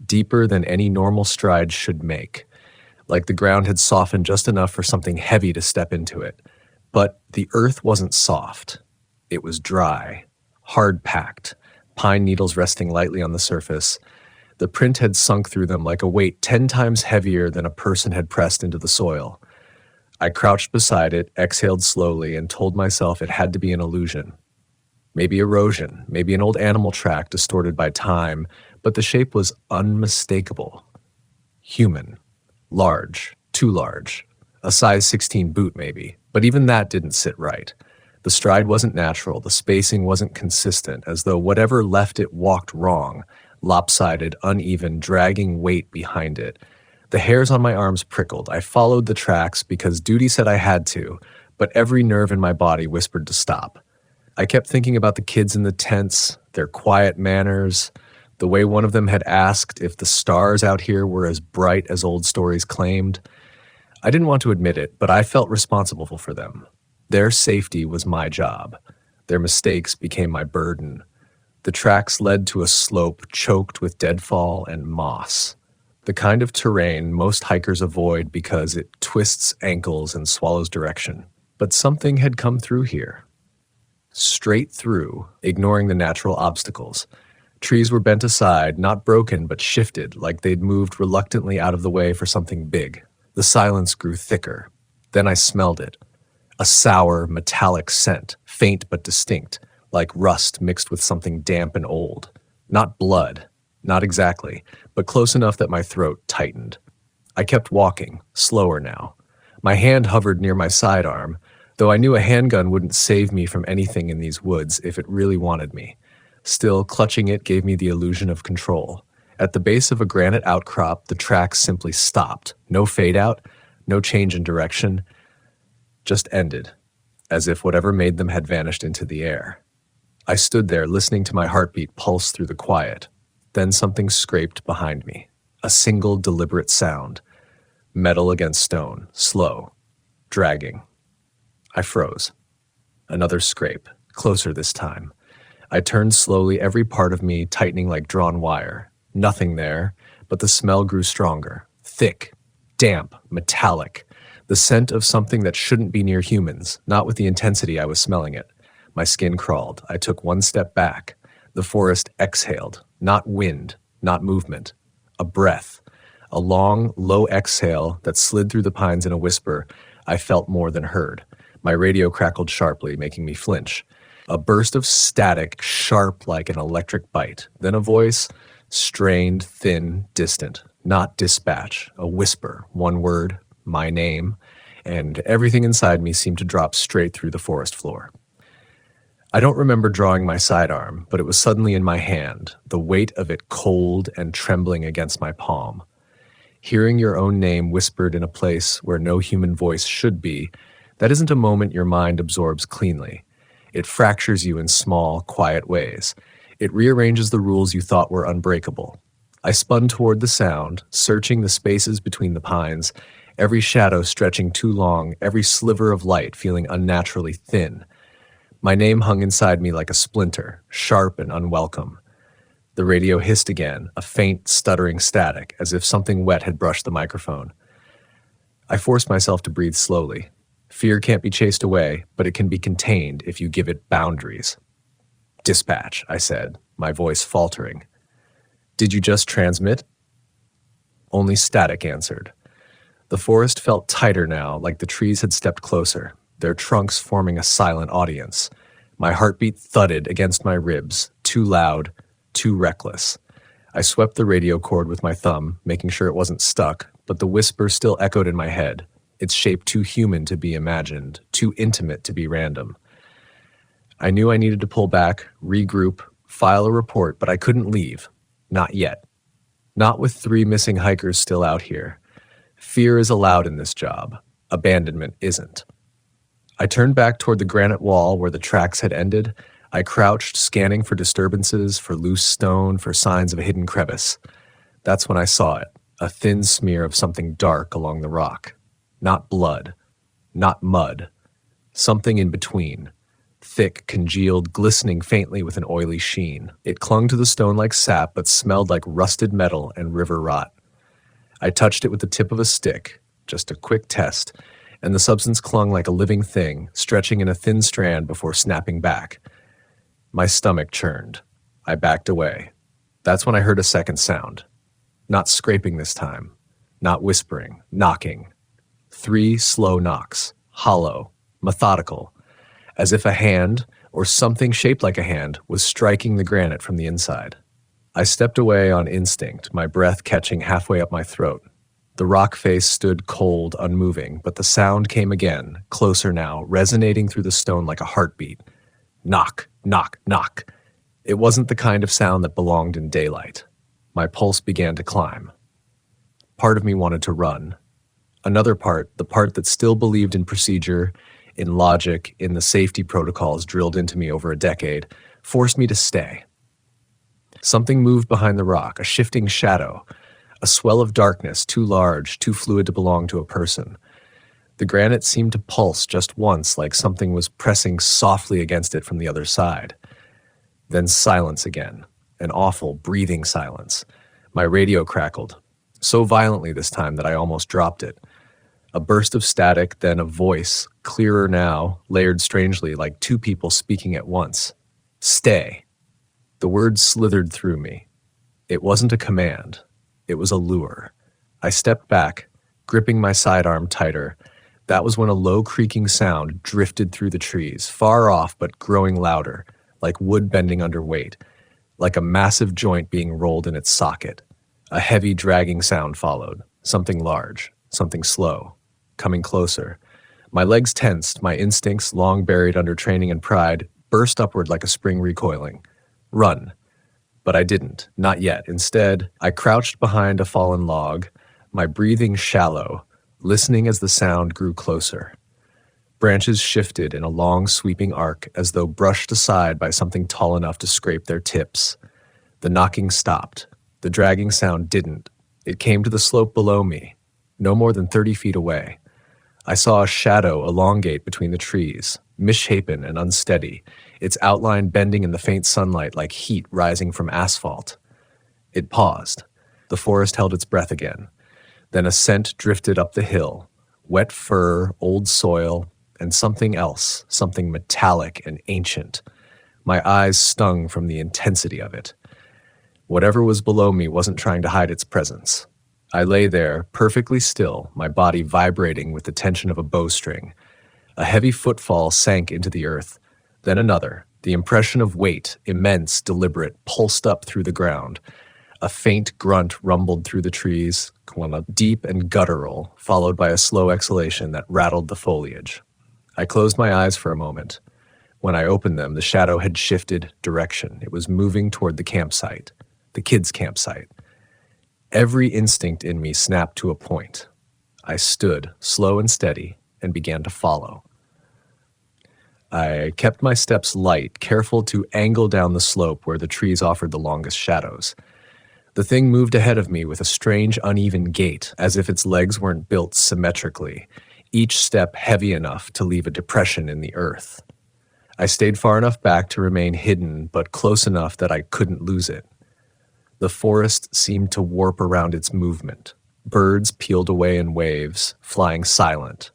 Deeper than any normal stride should make. Like the ground had softened just enough for something heavy to step into it. But the earth wasn't soft. It was dry, hard-packed, pine needles resting lightly on the surface. The print had sunk through them like a weight 10 times heavier than a person had pressed into the soil. I crouched beside it, exhaled slowly, and told myself it had to be an illusion. Maybe erosion, maybe an old animal track distorted by time, but the shape was unmistakable. Human. Large. Too large. A size 16 boot, maybe. But even that didn't sit right. The stride wasn't natural, the spacing wasn't consistent, as though whatever left it walked wrong, lopsided, uneven, dragging weight behind it. The hairs on my arms prickled. I followed the tracks because duty said I had to, but every nerve in my body whispered to stop. I kept thinking about the kids in the tents, their quiet manners, the way one of them had asked if the stars out here were as bright as old stories claimed. I didn't want to admit it, but I felt responsible for them. Their safety was my job. Their mistakes became my burden. The tracks led to a slope choked with deadfall and moss. The kind of terrain most hikers avoid because it twists ankles and swallows direction. But something had come through here. Straight through, ignoring the natural obstacles. Trees were bent aside, not broken, but shifted, like they'd moved reluctantly out of the way for something big. The silence grew thicker. Then I smelled it. A sour, metallic scent, faint but distinct, like rust mixed with something damp and old. Not blood. Not exactly, but close enough that my throat tightened. I kept walking, slower now. My hand hovered near my sidearm, though I knew a handgun wouldn't save me from anything in these woods if it really wanted me. Still, clutching it gave me the illusion of control. At the base of a granite outcrop, the tracks simply stopped. No fade out, no change in direction. Just ended, as if whatever made them had vanished into the air. I stood there listening to my heartbeat pulse through the quiet. Then something scraped behind me. A single deliberate sound. Metal against stone, slow, dragging. I froze. Another scrape, closer this time. I turned slowly, every part of me tightening like drawn wire. Nothing there, but the smell grew stronger. Thick, damp, metallic. The scent of something that shouldn't be near humans, not with the intensity I was smelling it. My skin crawled. I took one step back. The forest exhaled. Not wind, not movement. A breath. A long, low exhale that slid through the pines in a whisper I felt more than heard. My radio crackled sharply, making me flinch. A burst of static, sharp like an electric bite. Then a voice, strained, thin, distant. Not dispatch. A whisper. One word. My name. And everything inside me seemed to drop straight through the forest floor. I don't remember drawing my sidearm, but it was suddenly in my hand, the weight of it cold and trembling against my palm. Hearing your own name whispered in a place where no human voice should be, that isn't a moment your mind absorbs cleanly. It fractures you in small, quiet ways. It rearranges the rules you thought were unbreakable. I spun toward the sound, searching the spaces between the pines, every shadow stretching too long, every sliver of light feeling unnaturally thin. My name hung inside me like a splinter, sharp and unwelcome. The radio hissed again, a faint, stuttering static, as if something wet had brushed the microphone. I forced myself to breathe slowly. Fear can't be chased away, but it can be contained if you give it boundaries. "Dispatch," I said, my voice faltering. "Did you just transmit?" Only static answered. The forest felt tighter now, like the trees had stepped closer, their trunks forming a silent audience. My heartbeat thudded against my ribs, too loud, too reckless. I swept the radio cord with my thumb, making sure it wasn't stuck, but the whisper still echoed in my head, its shape too human to be imagined, too intimate to be random. I knew I needed to pull back, regroup, file a report, but I couldn't leave. Not yet. Not with 3 missing hikers still out here. Fear is allowed in this job. Abandonment isn't. I turned back toward the granite wall where the tracks had ended. I crouched, scanning for disturbances, for loose stone, for signs of a hidden crevice. That's when I saw it, a thin smear of something dark along the rock. Not blood. Not mud. Something in between. Thick, congealed, glistening faintly with an oily sheen. It clung to the stone like sap, but smelled like rusted metal and river rot. I touched it with the tip of a stick, just a quick test, and the substance clung like a living thing, stretching in a thin strand before snapping back. My stomach churned. I backed away. That's when I heard a second sound. Not scraping this time. Not whispering. Knocking. 3 slow knocks. Hollow. Methodical. As if a hand, or something shaped like a hand, was striking the granite from the inside. I stepped away on instinct, my breath catching halfway up my throat. The rock face stood cold, unmoving, but the sound came again, closer now, resonating through the stone like a heartbeat. Knock, knock, knock. It wasn't the kind of sound that belonged in daylight. My pulse began to climb. Part of me wanted to run. Another part, the part that still believed in procedure, in logic, in the safety protocols drilled into me over a decade, forced me to stay. Something moved behind the rock, a shifting shadow, a swell of darkness too large, too fluid to belong to a person. The granite seemed to pulse just once, like something was pressing softly against it from the other side. Then silence again, an awful, breathing silence. My radio crackled, so violently this time that I almost dropped it. A burst of static, then a voice, clearer now, layered strangely like 2 people speaking at once. "Stay." The words slithered through me. It wasn't a command. It was a lure. I stepped back, gripping my sidearm tighter. That was when a low creaking sound drifted through the trees, far off but growing louder, like wood bending under weight, like a massive joint being rolled in its socket. A heavy, dragging sound followed, something large, something slow, coming closer. My legs tensed, my instincts, long buried under training and pride, burst upward like a spring recoiling. Run. But I didn't, not yet. Instead, I crouched behind a fallen log, my breathing shallow, listening as the sound grew closer. Branches shifted in a long, sweeping arc, as though brushed aside by something tall enough to scrape their tips. The knocking stopped. The dragging sound didn't. It came to the slope below me, no more than 30 feet away. I saw a shadow elongate between the trees, misshapen and unsteady, its outline bending in the faint sunlight like heat rising from asphalt. It paused. The forest held its breath again. Then a scent drifted up the hill, wet fur, old soil, and something else, something metallic and ancient. My eyes stung from the intensity of it. Whatever was below me wasn't trying to hide its presence. I lay there, perfectly still, my body vibrating with the tension of a bowstring. A heavy footfall sank into the earth, then another. The impression of weight, immense, deliberate, pulsed up through the ground. A faint grunt rumbled through the trees, deep and guttural, followed by a slow exhalation that rattled the foliage. I closed my eyes for a moment. When I opened them, the shadow had shifted direction. It was moving toward the campsite, the kids' campsite. Every instinct in me snapped to a point. I stood, slow and steady, and began to follow. I kept my steps light, careful to angle down the slope where the trees offered the longest shadows. The thing moved ahead of me with a strange, uneven gait, as if its legs weren't built symmetrically, each step heavy enough to leave a depression in the earth. I stayed far enough back to remain hidden, but close enough that I couldn't lose it. The forest seemed to warp around its movement. Birds peeled away in waves, flying silent.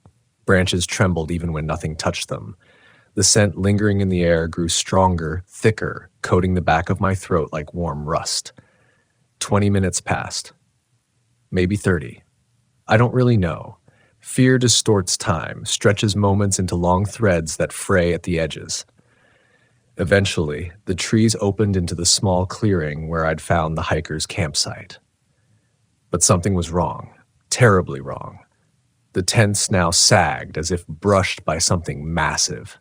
Branches trembled even when nothing touched them. The scent lingering in the air grew stronger, thicker, coating the back of my throat like warm rust. 20 minutes passed. Maybe 30. I don't really know. Fear distorts time, stretches moments into long threads that fray at the edges. Eventually, the trees opened into the small clearing where I'd found the hiker's campsite. But something was wrong, terribly wrong. The tents now sagged as if brushed by something massive.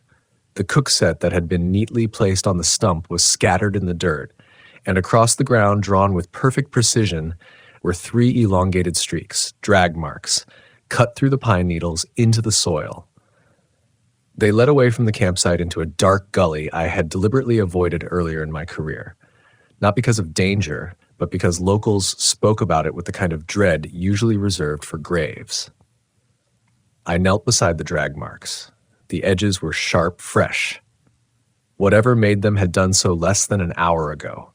The cook set that had been neatly placed on the stump was scattered in the dirt, and across the ground, drawn with perfect precision, were 3 elongated streaks, drag marks, cut through the pine needles into the soil. They led away from the campsite into a dark gully I had deliberately avoided earlier in my career. Not because of danger, but because locals spoke about it with the kind of dread usually reserved for graves. I knelt beside the drag marks. The edges were sharp, fresh. Whatever made them had done so less than an hour ago.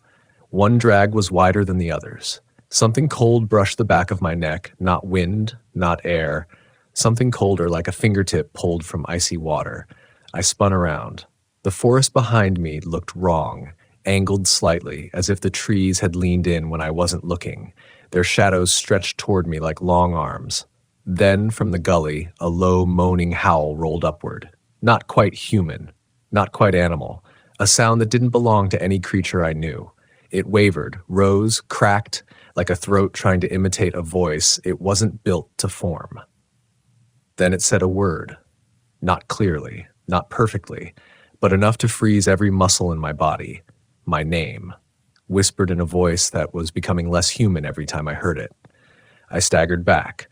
One drag was wider than the others. Something cold brushed the back of my neck, not wind, not air. Something colder like a fingertip pulled from icy water. I spun around. The forest behind me looked wrong, angled slightly, as if the trees had leaned in when I wasn't looking. Their shadows stretched toward me like long arms. Then, from the gully, a low, moaning howl rolled upward. Not quite human, not quite animal, a sound that didn't belong to any creature I knew. It wavered, rose, cracked, like a throat trying to imitate a voice it wasn't built to form. Then it said a word, not clearly, not perfectly, but enough to freeze every muscle in my body. My name, whispered in a voice that was becoming less human every time I heard it. I staggered back.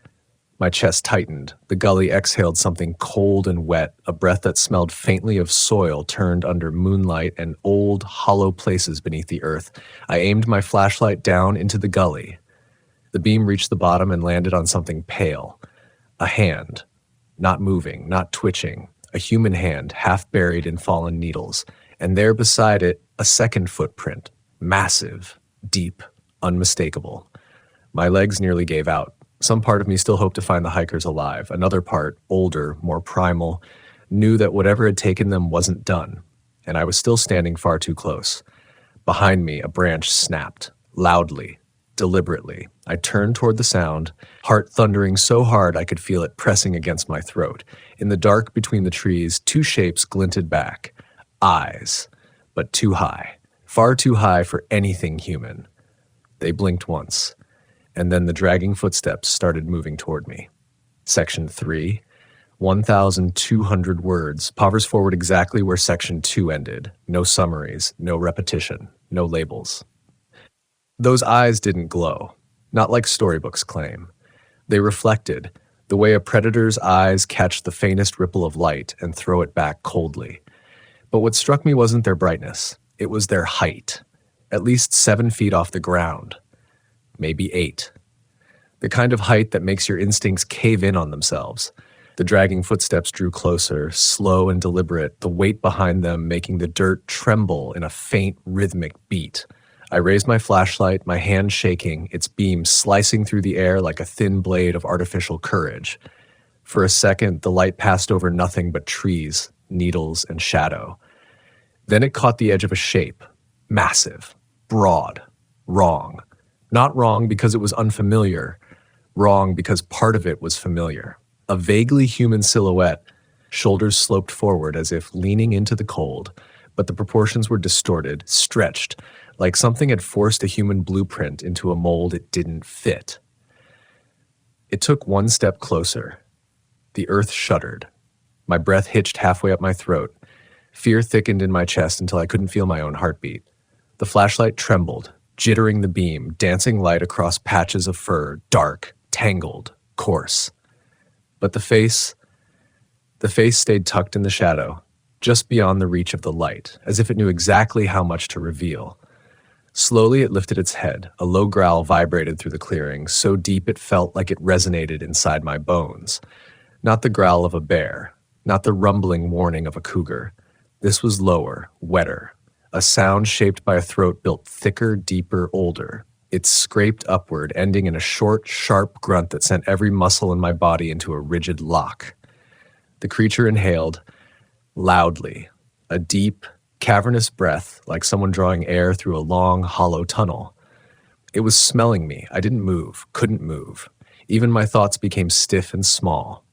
My chest tightened. The gully exhaled something cold and wet, a breath that smelled faintly of soil turned under moonlight and old, hollow places beneath the earth. I aimed my flashlight down into the gully. The beam reached the bottom and landed on something pale. A hand. Not moving, not twitching. A human hand, half buried in fallen needles. And there beside it, a second footprint. Massive, deep, unmistakable. My legs nearly gave out. Some part of me still hoped to find the hikers alive. Another part, older, more primal, knew that whatever had taken them wasn't done, and I was still standing far too close. Behind me, a branch snapped, loudly, deliberately. I turned toward the sound, heart thundering so hard I could feel it pressing against my throat. In the dark between the trees, 2 shapes glinted back. Eyes, but too high, far too high for anything human. They blinked once. And then the dragging footsteps started moving toward me. Section 3, 1,200 words, povers forward exactly where Section 2 ended. No summaries, no repetition, no labels. Those eyes didn't glow, not like storybooks claim. They reflected, the way a predator's eyes catch the faintest ripple of light and throw it back coldly. But what struck me wasn't their brightness, it was their height, at least 7 feet off the ground. Maybe 8. The kind of height that makes your instincts cave in on themselves. The dragging footsteps drew closer, slow and deliberate, the weight behind them making the dirt tremble in a faint, rhythmic beat. I raised my flashlight, my hand shaking, its beam slicing through the air like a thin blade of artificial courage. For a second, the light passed over nothing but trees, needles, and shadow. Then it caught the edge of a shape. Massive. Broad. Wrong. Not wrong because it was unfamiliar, wrong because part of it was familiar. A vaguely human silhouette, shoulders sloped forward as if leaning into the cold, but the proportions were distorted, stretched, like something had forced a human blueprint into a mold it didn't fit. It took one step closer. The earth shuddered. My breath hitched halfway up my throat. Fear thickened in my chest until I couldn't feel my own heartbeat. The flashlight trembled, jittering the beam, dancing light across patches of fur, dark, tangled, coarse. But the face stayed tucked in the shadow, just beyond the reach of the light, as if it knew exactly how much to reveal. Slowly it lifted its head. A low growl vibrated through the clearing, so deep it felt like it resonated inside my bones. Not the growl of a bear, not the rumbling warning of a cougar. This was lower, wetter, a sound shaped by a throat built thicker, deeper, older. It scraped upward, ending in a short, sharp grunt that sent every muscle in my body into a rigid lock. The creature inhaled, loudly, a deep, cavernous breath like someone drawing air through a long, hollow tunnel. It was smelling me. I didn't move, couldn't move. Even my thoughts became stiff and small.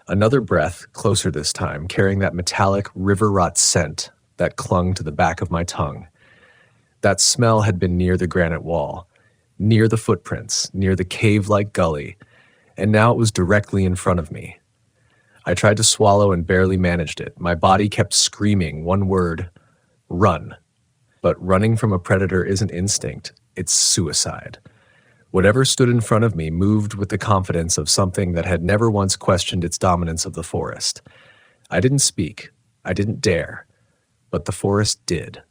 Another breath, closer this time, carrying that metallic river rot scent that clung to the back of my tongue. That smell had been near the granite wall, near the footprints, near the cave-like gully, and now it was directly in front of me. I tried to swallow and barely managed it. My body kept screaming one word, run. But running from a predator isn't instinct, it's suicide. Whatever stood in front of me moved with the confidence of something that had never once questioned its dominance of the forest. I didn't speak, I didn't dare, but the forest did.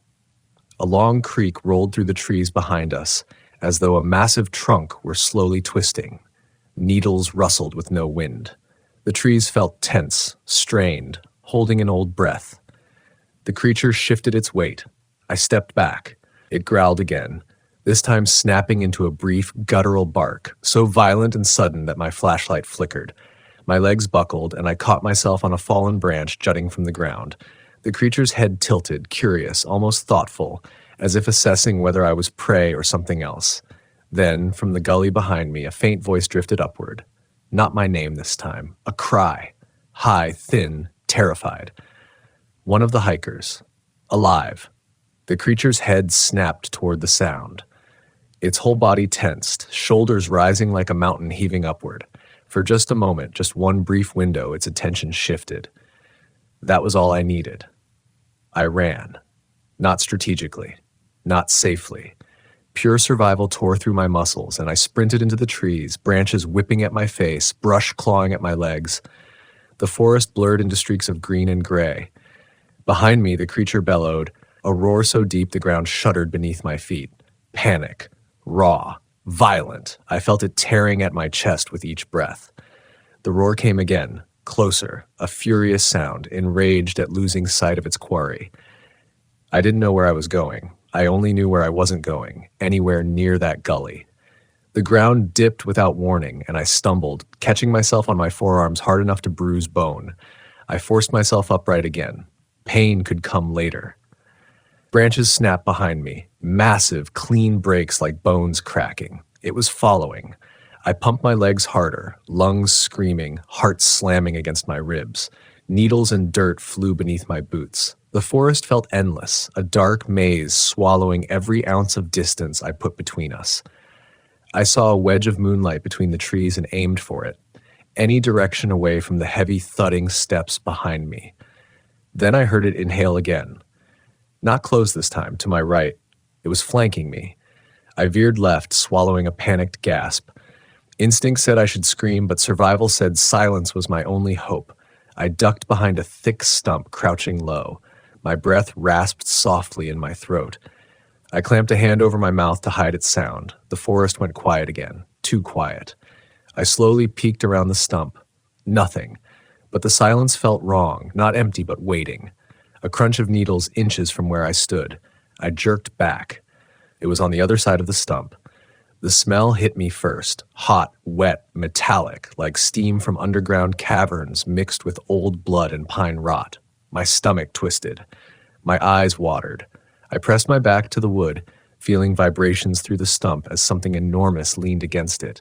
A long creak rolled through the trees behind us, as though a massive trunk were slowly twisting. Needles rustled with no wind. The trees felt tense, strained, holding an old breath. The creature shifted its weight. I stepped back. It growled again, this time snapping into a brief, guttural bark, so violent and sudden that my flashlight flickered. My legs buckled, and I caught myself on a fallen branch jutting from the ground. The creature's head tilted, curious, almost thoughtful, as if assessing whether I was prey or something else. Then, from the gully behind me, a faint voice drifted upward. Not my name this time. A cry. High, thin, terrified. One of the hikers. Alive. The creature's head snapped toward the sound. Its whole body tensed, shoulders rising like a mountain heaving upward. For just a moment, just one brief window, its attention shifted. That was all I needed. I ran. Not strategically. Not safely. Pure survival tore through my muscles, and I sprinted into the trees, branches whipping at my face, brush clawing at my legs. The forest blurred into streaks of green and gray. Behind me, the creature bellowed, a roar so deep the ground shuddered beneath my feet. Panic. Raw. Violent. I felt it tearing at my chest with each breath. The roar came again. Closer, a furious sound, enraged at losing sight of its quarry. I didn't know where I was going. I only knew where I wasn't going, anywhere near that gully. The ground dipped without warning, and I stumbled, catching myself on my forearms hard enough to bruise bone. I forced myself upright again. Pain could come later. Branches snapped behind me, massive, clean breaks like bones cracking. It was following. I pumped my legs harder, lungs screaming, heart slamming against my ribs. Needles and dirt flew beneath my boots. The forest felt endless, a dark maze swallowing every ounce of distance I put between us. I saw a wedge of moonlight between the trees and aimed for it, any direction away from the heavy thudding steps behind me. Then I heard it inhale again. Not close this time, to my right. It was flanking me. I veered left, swallowing a panicked gasp. Instinct said I should scream, but survival said silence was my only hope. I ducked behind a thick stump, crouching low. My breath rasped softly in my throat. I clamped a hand over my mouth to hide its sound. The forest went quiet again, too quiet. I slowly peeked around the stump. Nothing. But the silence felt wrong, not empty but waiting. A crunch of needles inches from where I stood. I jerked back. It was on the other side of the stump. The smell hit me first, hot, wet, metallic, like steam from underground caverns mixed with old blood and pine rot. My stomach twisted. My eyes watered. I pressed my back to the wood, feeling vibrations through the stump as something enormous leaned against it.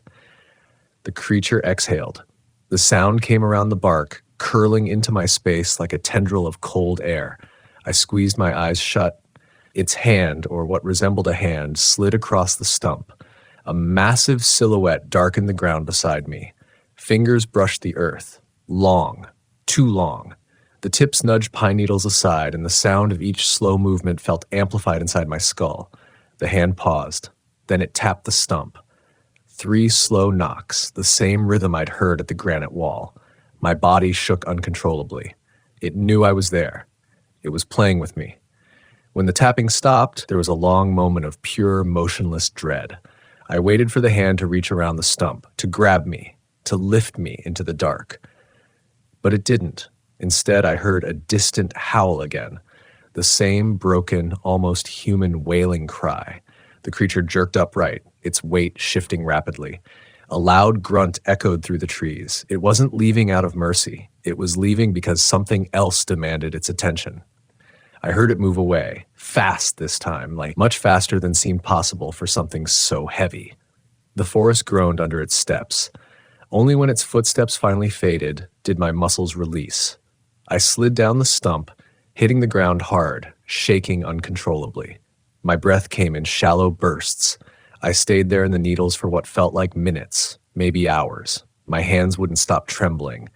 The creature exhaled. The sound came around the bark, curling into my space like a tendril of cold air. I squeezed my eyes shut. Its hand, or what resembled a hand, slid across the stump. A massive silhouette darkened the ground beside me. Fingers brushed the earth. Long. Too long. The tips nudged pine needles aside, and the sound of each slow movement felt amplified inside my skull. The hand paused. Then it tapped the stump. 3 slow knocks, the same rhythm I'd heard at the granite wall. My body shook uncontrollably. It knew I was there. It was playing with me. When the tapping stopped, there was a long moment of pure, motionless dread. I waited for the hand to reach around the stump, to grab me, to lift me into the dark. But it didn't. Instead, I heard a distant howl again, the same broken, almost human wailing cry. The creature jerked upright, its weight shifting rapidly. A loud grunt echoed through the trees. It wasn't leaving out of mercy. It was leaving because something else demanded its attention. I heard it move away, fast this time, like much faster than seemed possible for something so heavy. The forest groaned under its steps. Only when its footsteps finally faded did my muscles release. I slid down the stump, hitting the ground hard, shaking uncontrollably. My breath came in shallow bursts. I stayed there in the needles for what felt like minutes, maybe hours. My hands wouldn't stop trembling.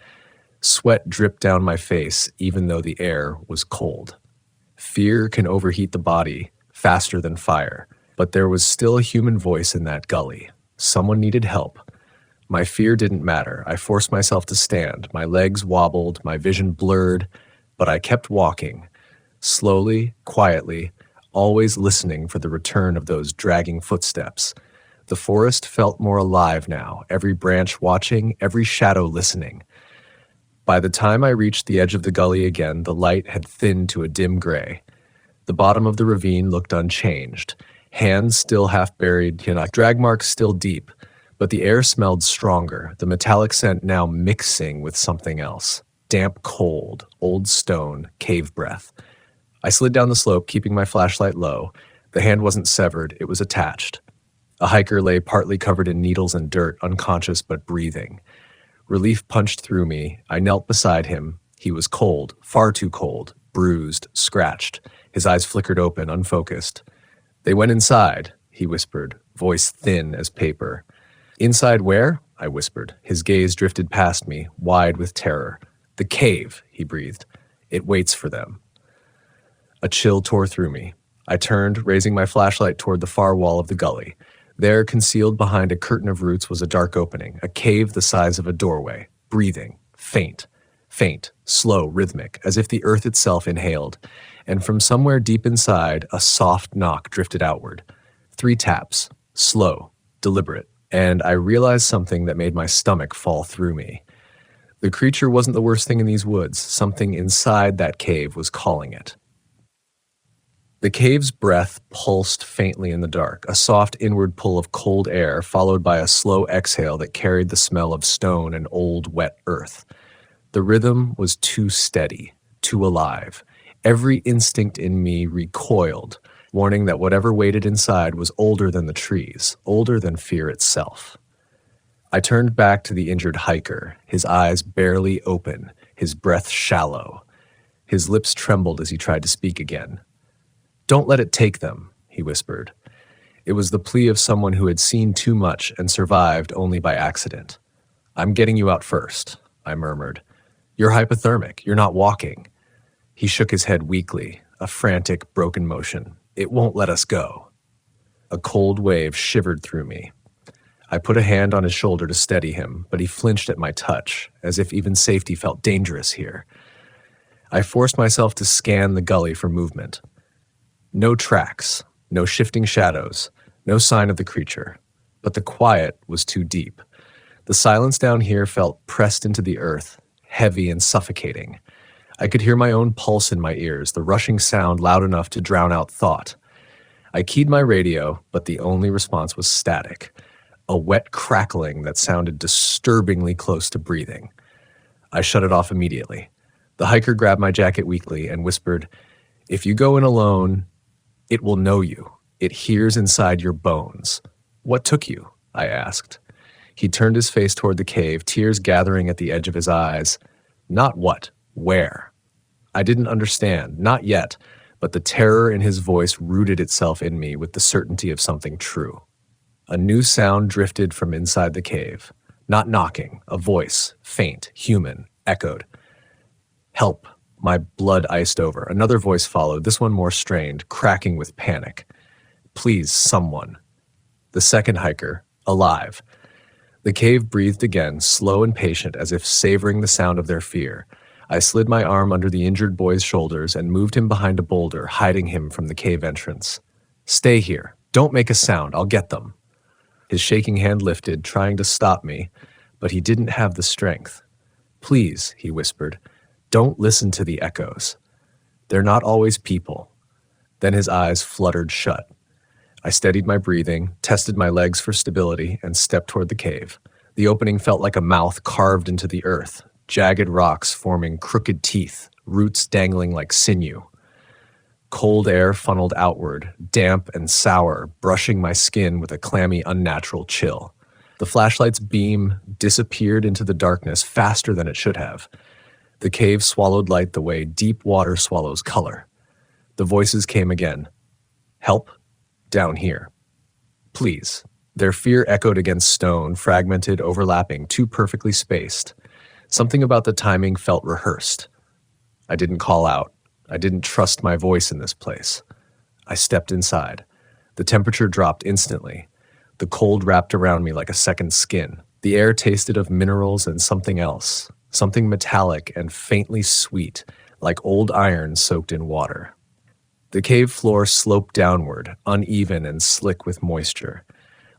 Sweat dripped down my face, even though the air was cold. Fear can overheat the body faster than fire, but there was still a human voice in that gully. Someone needed help. My fear didn't matter. I forced myself to stand. My legs wobbled, my vision blurred, but I kept walking, slowly, quietly, always listening for the return of those dragging footsteps. The forest felt more alive now, every branch watching, every shadow listening. By the time I reached the edge of the gully again, the light had thinned to a dim gray. The bottom of the ravine looked unchanged, hands still half buried, drag marks still deep, but the air smelled stronger, the metallic scent now mixing with something else. Damp cold, old stone, cave breath. I slid down the slope, keeping my flashlight low. The hand wasn't severed, it was attached. A hiker lay partly covered in needles and dirt, unconscious but breathing. Relief punched through me. I knelt beside him. He was cold, far too cold, bruised, scratched. His eyes flickered open, unfocused. "They went inside," he whispered, voice thin as paper. "Inside where?" I whispered. His gaze drifted past me, wide with terror. "The cave," he breathed. "It waits for them." A chill tore through me. I turned, raising my flashlight toward the far wall of the gully. There, concealed behind a curtain of roots, was a dark opening, a cave the size of a doorway, breathing, faint, slow, rhythmic, as if the earth itself inhaled. And from somewhere deep inside, a soft knock drifted outward. 3 taps, slow, deliberate, and I realized something that made my stomach fall through me. The creature wasn't the worst thing in these woods. Something inside that cave was calling it. The cave's breath pulsed faintly in the dark, a soft inward pull of cold air followed by a slow exhale that carried the smell of stone and old, wet earth. The rhythm was too steady, too alive. Every instinct in me recoiled, warning that whatever waited inside was older than the trees, older than fear itself. I turned back to the injured hiker, his eyes barely open, his breath shallow. His lips trembled as he tried to speak again. "Don't let it take them," he whispered. It was the plea of someone who had seen too much and survived only by accident. "I'm getting you out first," I murmured. "You're hypothermic. You're not walking." He shook his head weakly, a frantic, broken motion. "It won't let us go." A cold wave shivered through me. I put a hand on his shoulder to steady him, but he flinched at my touch, as if even safety felt dangerous here. I forced myself to scan the gully for movement. No tracks, no shifting shadows, no sign of the creature. But the quiet was too deep. The silence down here felt pressed into the earth, heavy and suffocating. I could hear my own pulse in my ears, the rushing sound loud enough to drown out thought. I keyed my radio, but the only response was static, a wet crackling that sounded disturbingly close to breathing. I shut it off immediately. The hiker grabbed my jacket weakly and whispered, "If you go in alone, it will know you. It hears inside your bones." "What took you?" I asked. He turned his face toward the cave, tears gathering at the edge of his eyes. "Not what, where?" I didn't understand, not yet, but the terror in his voice rooted itself in me with the certainty of something true. A new sound drifted from inside the cave. Not knocking, a voice, faint, human, echoed. "Help." My blood iced over. Another voice followed, this one more strained, cracking with panic. "Please, someone." The second hiker, alive. The cave breathed again, slow and patient, as if savoring the sound of their fear. I slid my arm under the injured boy's shoulders and moved him behind a boulder, hiding him from the cave entrance. "Stay here. Don't make a sound. I'll get them." His shaking hand lifted, trying to stop me, but he didn't have the strength. "Please," he whispered. Don't listen to the echoes. They're not always people. Then his eyes fluttered shut. I steadied my breathing, tested my legs for stability, and stepped toward the cave. The opening felt like a mouth carved into the earth, jagged rocks forming crooked teeth, roots dangling like sinew. Cold air funneled outward, damp and sour, brushing my skin with a clammy, unnatural chill. The flashlight's beam disappeared into the darkness faster than it should have. The cave swallowed light the way deep water swallows color. The voices came again. Help? Down here. Please. Their fear echoed against stone, fragmented, overlapping, too perfectly spaced. Something about the timing felt rehearsed. I didn't call out. I didn't trust my voice in this place. I stepped inside. The temperature dropped instantly. The cold wrapped around me like a second skin. The air tasted of minerals and something else, something metallic and faintly sweet, like old iron soaked in water. The cave floor sloped downward, uneven and slick with moisture.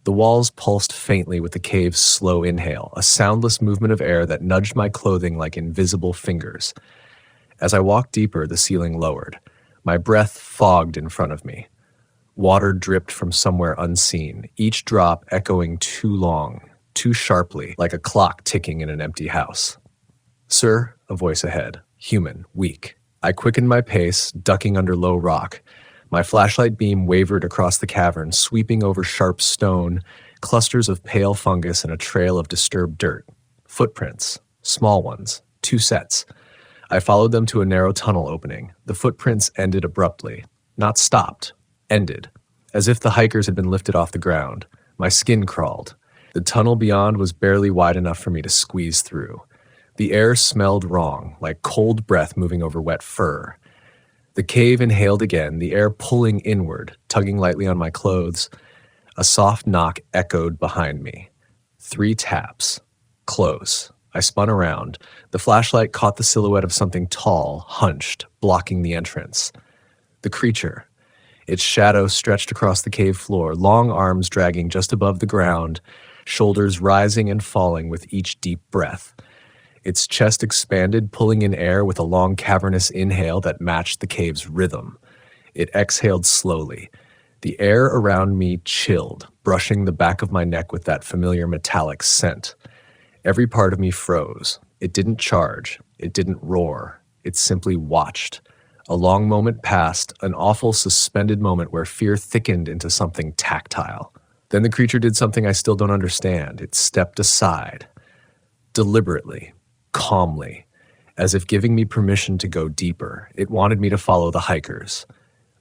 The walls pulsed faintly with the cave's slow inhale, a soundless movement of air that nudged my clothing like invisible fingers. As I walked deeper, the ceiling lowered. My breath fogged in front of me. Water dripped from somewhere unseen, each drop echoing too long, too sharply, like a clock ticking in an empty house. "Sir," a voice ahead, human, weak. I quickened my pace, ducking under low rock. My flashlight beam wavered across the cavern, sweeping over sharp stone, clusters of pale fungus, and a trail of disturbed dirt. Footprints, small ones, 2 sets. I followed them to a narrow tunnel opening. The footprints ended abruptly. Not stopped, ended. As if the hikers had been lifted off the ground. My skin crawled. The tunnel beyond was barely wide enough for me to squeeze through. The air smelled wrong, like cold breath moving over wet fur. The cave inhaled again, the air pulling inward, tugging lightly on my clothes. A soft knock echoed behind me. 3 taps. Close. I spun around. The flashlight caught the silhouette of something tall, hunched, blocking the entrance. The creature. Its shadow stretched across the cave floor, long arms dragging just above the ground, shoulders rising and falling with each deep breath. Its chest expanded, pulling in air with a long cavernous inhale that matched the cave's rhythm. It exhaled slowly. The air around me chilled, brushing the back of my neck with that familiar metallic scent. Every part of me froze. It didn't charge. It didn't roar. It simply watched. A long moment passed, an awful suspended moment where fear thickened into something tactile. Then the creature did something I still don't understand. It stepped aside. Deliberately. Calmly, as if giving me permission to go deeper. It wanted me to follow the hikers,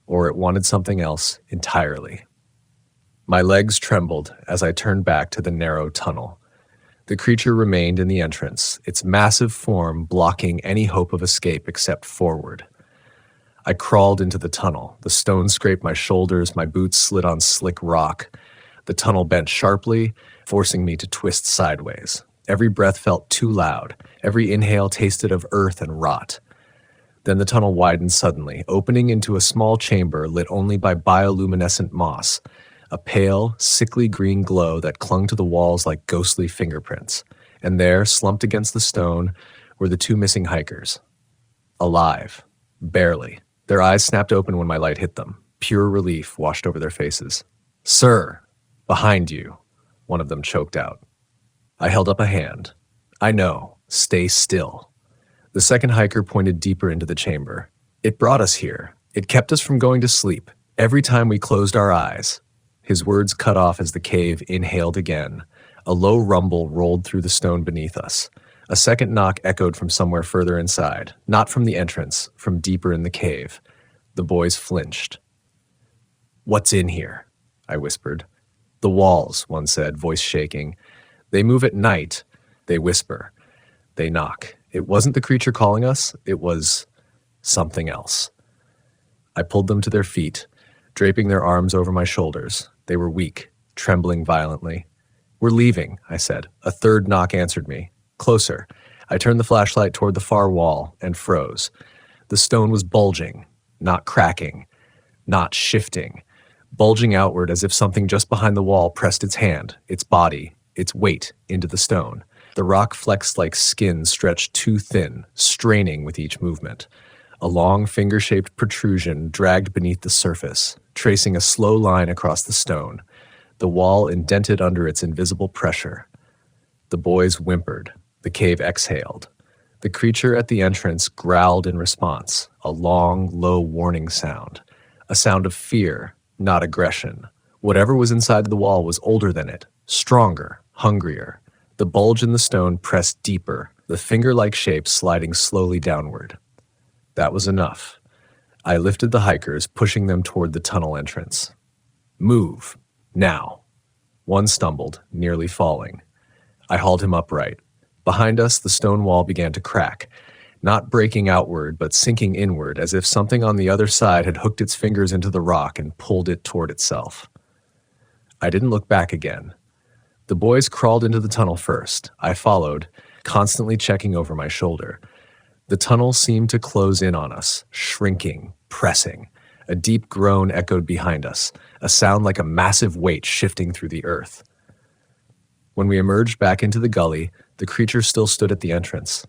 or it wanted something else entirely. My legs trembled as I turned back to the narrow tunnel. The creature remained in the entrance, its massive form blocking any hope of escape except forward. I crawled into the tunnel. The stone scraped my shoulders, my boots slid on slick rock. The tunnel bent sharply, forcing me to twist sideways. Every breath felt too loud. Every inhale tasted of earth and rot. Then the tunnel widened suddenly, opening into a small chamber lit only by bioluminescent moss, a pale, sickly green glow that clung to the walls like ghostly fingerprints. And there, slumped against the stone, were the 2 missing hikers. Alive. Barely. Their eyes snapped open when my light hit them. Pure relief washed over their faces. "Sir, behind you," one of them choked out. I held up a hand. "I know. Stay still." The second hiker pointed deeper into the chamber. "It brought us here. It kept us from going to sleep. Every time we closed our eyes." His words cut off as the cave inhaled again. A low rumble rolled through the stone beneath us. A second knock echoed from somewhere further inside, not from the entrance, from deeper in the cave. The boys flinched. "What's in here?" I whispered. "The walls," one said, voice shaking. "They move at night. They whisper. They knock." It wasn't the creature calling us. It was something else. I pulled them to their feet, draping their arms over my shoulders. They were weak, trembling violently. "We're leaving," I said. A third knock answered me. Closer. I turned the flashlight toward the far wall and froze. The stone was bulging, not cracking, not shifting, bulging outward as if something just behind the wall pressed its hand, its body, its weight into the stone. The rock flexed like skin stretched too thin, straining with each movement. A long finger-shaped protrusion dragged beneath the surface, tracing a slow line across the stone, the wall indented under its invisible pressure. The boys whimpered. The cave exhaled. The creature at the entrance growled in response, a long, low warning sound. A sound of fear, not aggression. Whatever was inside the wall was older than it, stronger, hungrier. The bulge in the stone pressed deeper, the finger-like shape sliding slowly downward. That was enough. I lifted the hikers, pushing them toward the tunnel entrance. Move. Now. One stumbled, nearly falling. I hauled him upright. Behind us, the stone wall began to crack, not breaking outward, but sinking inward, as if something on the other side had hooked its fingers into the rock and pulled it toward itself. I didn't look back again. The boys crawled into the tunnel first. I followed, constantly checking over my shoulder. The tunnel seemed to close in on us, shrinking, pressing. A deep groan echoed behind us, a sound like a massive weight shifting through the earth. When we emerged back into the gully, the creature still stood at the entrance.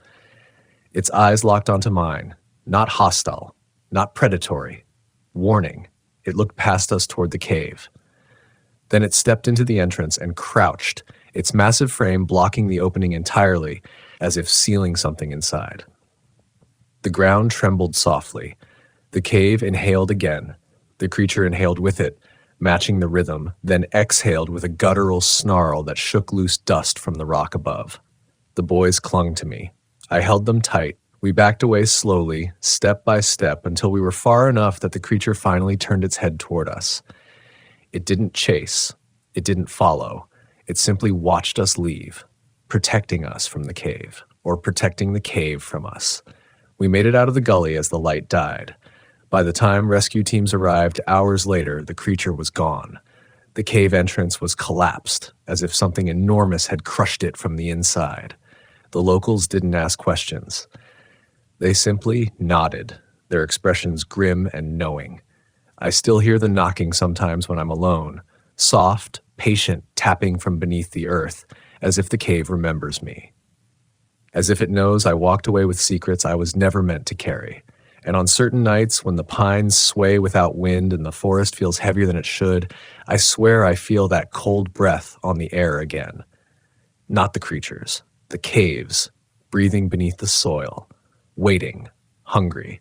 Its eyes locked onto mine, not hostile, not predatory. Warning. It looked past us toward the cave. Then it stepped into the entrance and crouched, its massive frame blocking the opening entirely, as if sealing something inside. The ground trembled softly. The cave inhaled again. The creature inhaled with it, matching the rhythm, then exhaled with a guttural snarl that shook loose dust from the rock above. The boys clung to me. I held them tight. We backed away slowly, step by step, until we were far enough that the creature finally turned its head toward us. It didn't chase. It didn't follow. It simply watched us leave, protecting us from the cave, or protecting the cave from us. We made it out of the gully as the light died. By the time rescue teams arrived hours later, the creature was gone. The cave entrance was collapsed, as if something enormous had crushed it from the inside. The locals didn't ask questions. They simply nodded, their expressions grim and knowing. I still hear the knocking sometimes when I'm alone, soft, patient tapping from beneath the earth, as if the cave remembers me. As if it knows I walked away with secrets I was never meant to carry. And on certain nights, when the pines sway without wind and the forest feels heavier than it should, I swear I feel that cold breath on the air again. Not the creatures, the caves, breathing beneath the soil, waiting, hungry.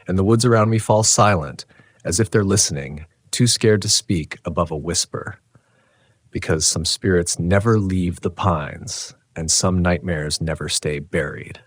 And the woods around me fall silent, as if they're listening, too scared to speak above a whisper. Because some spirits never leave the pines, and some nightmares never stay buried.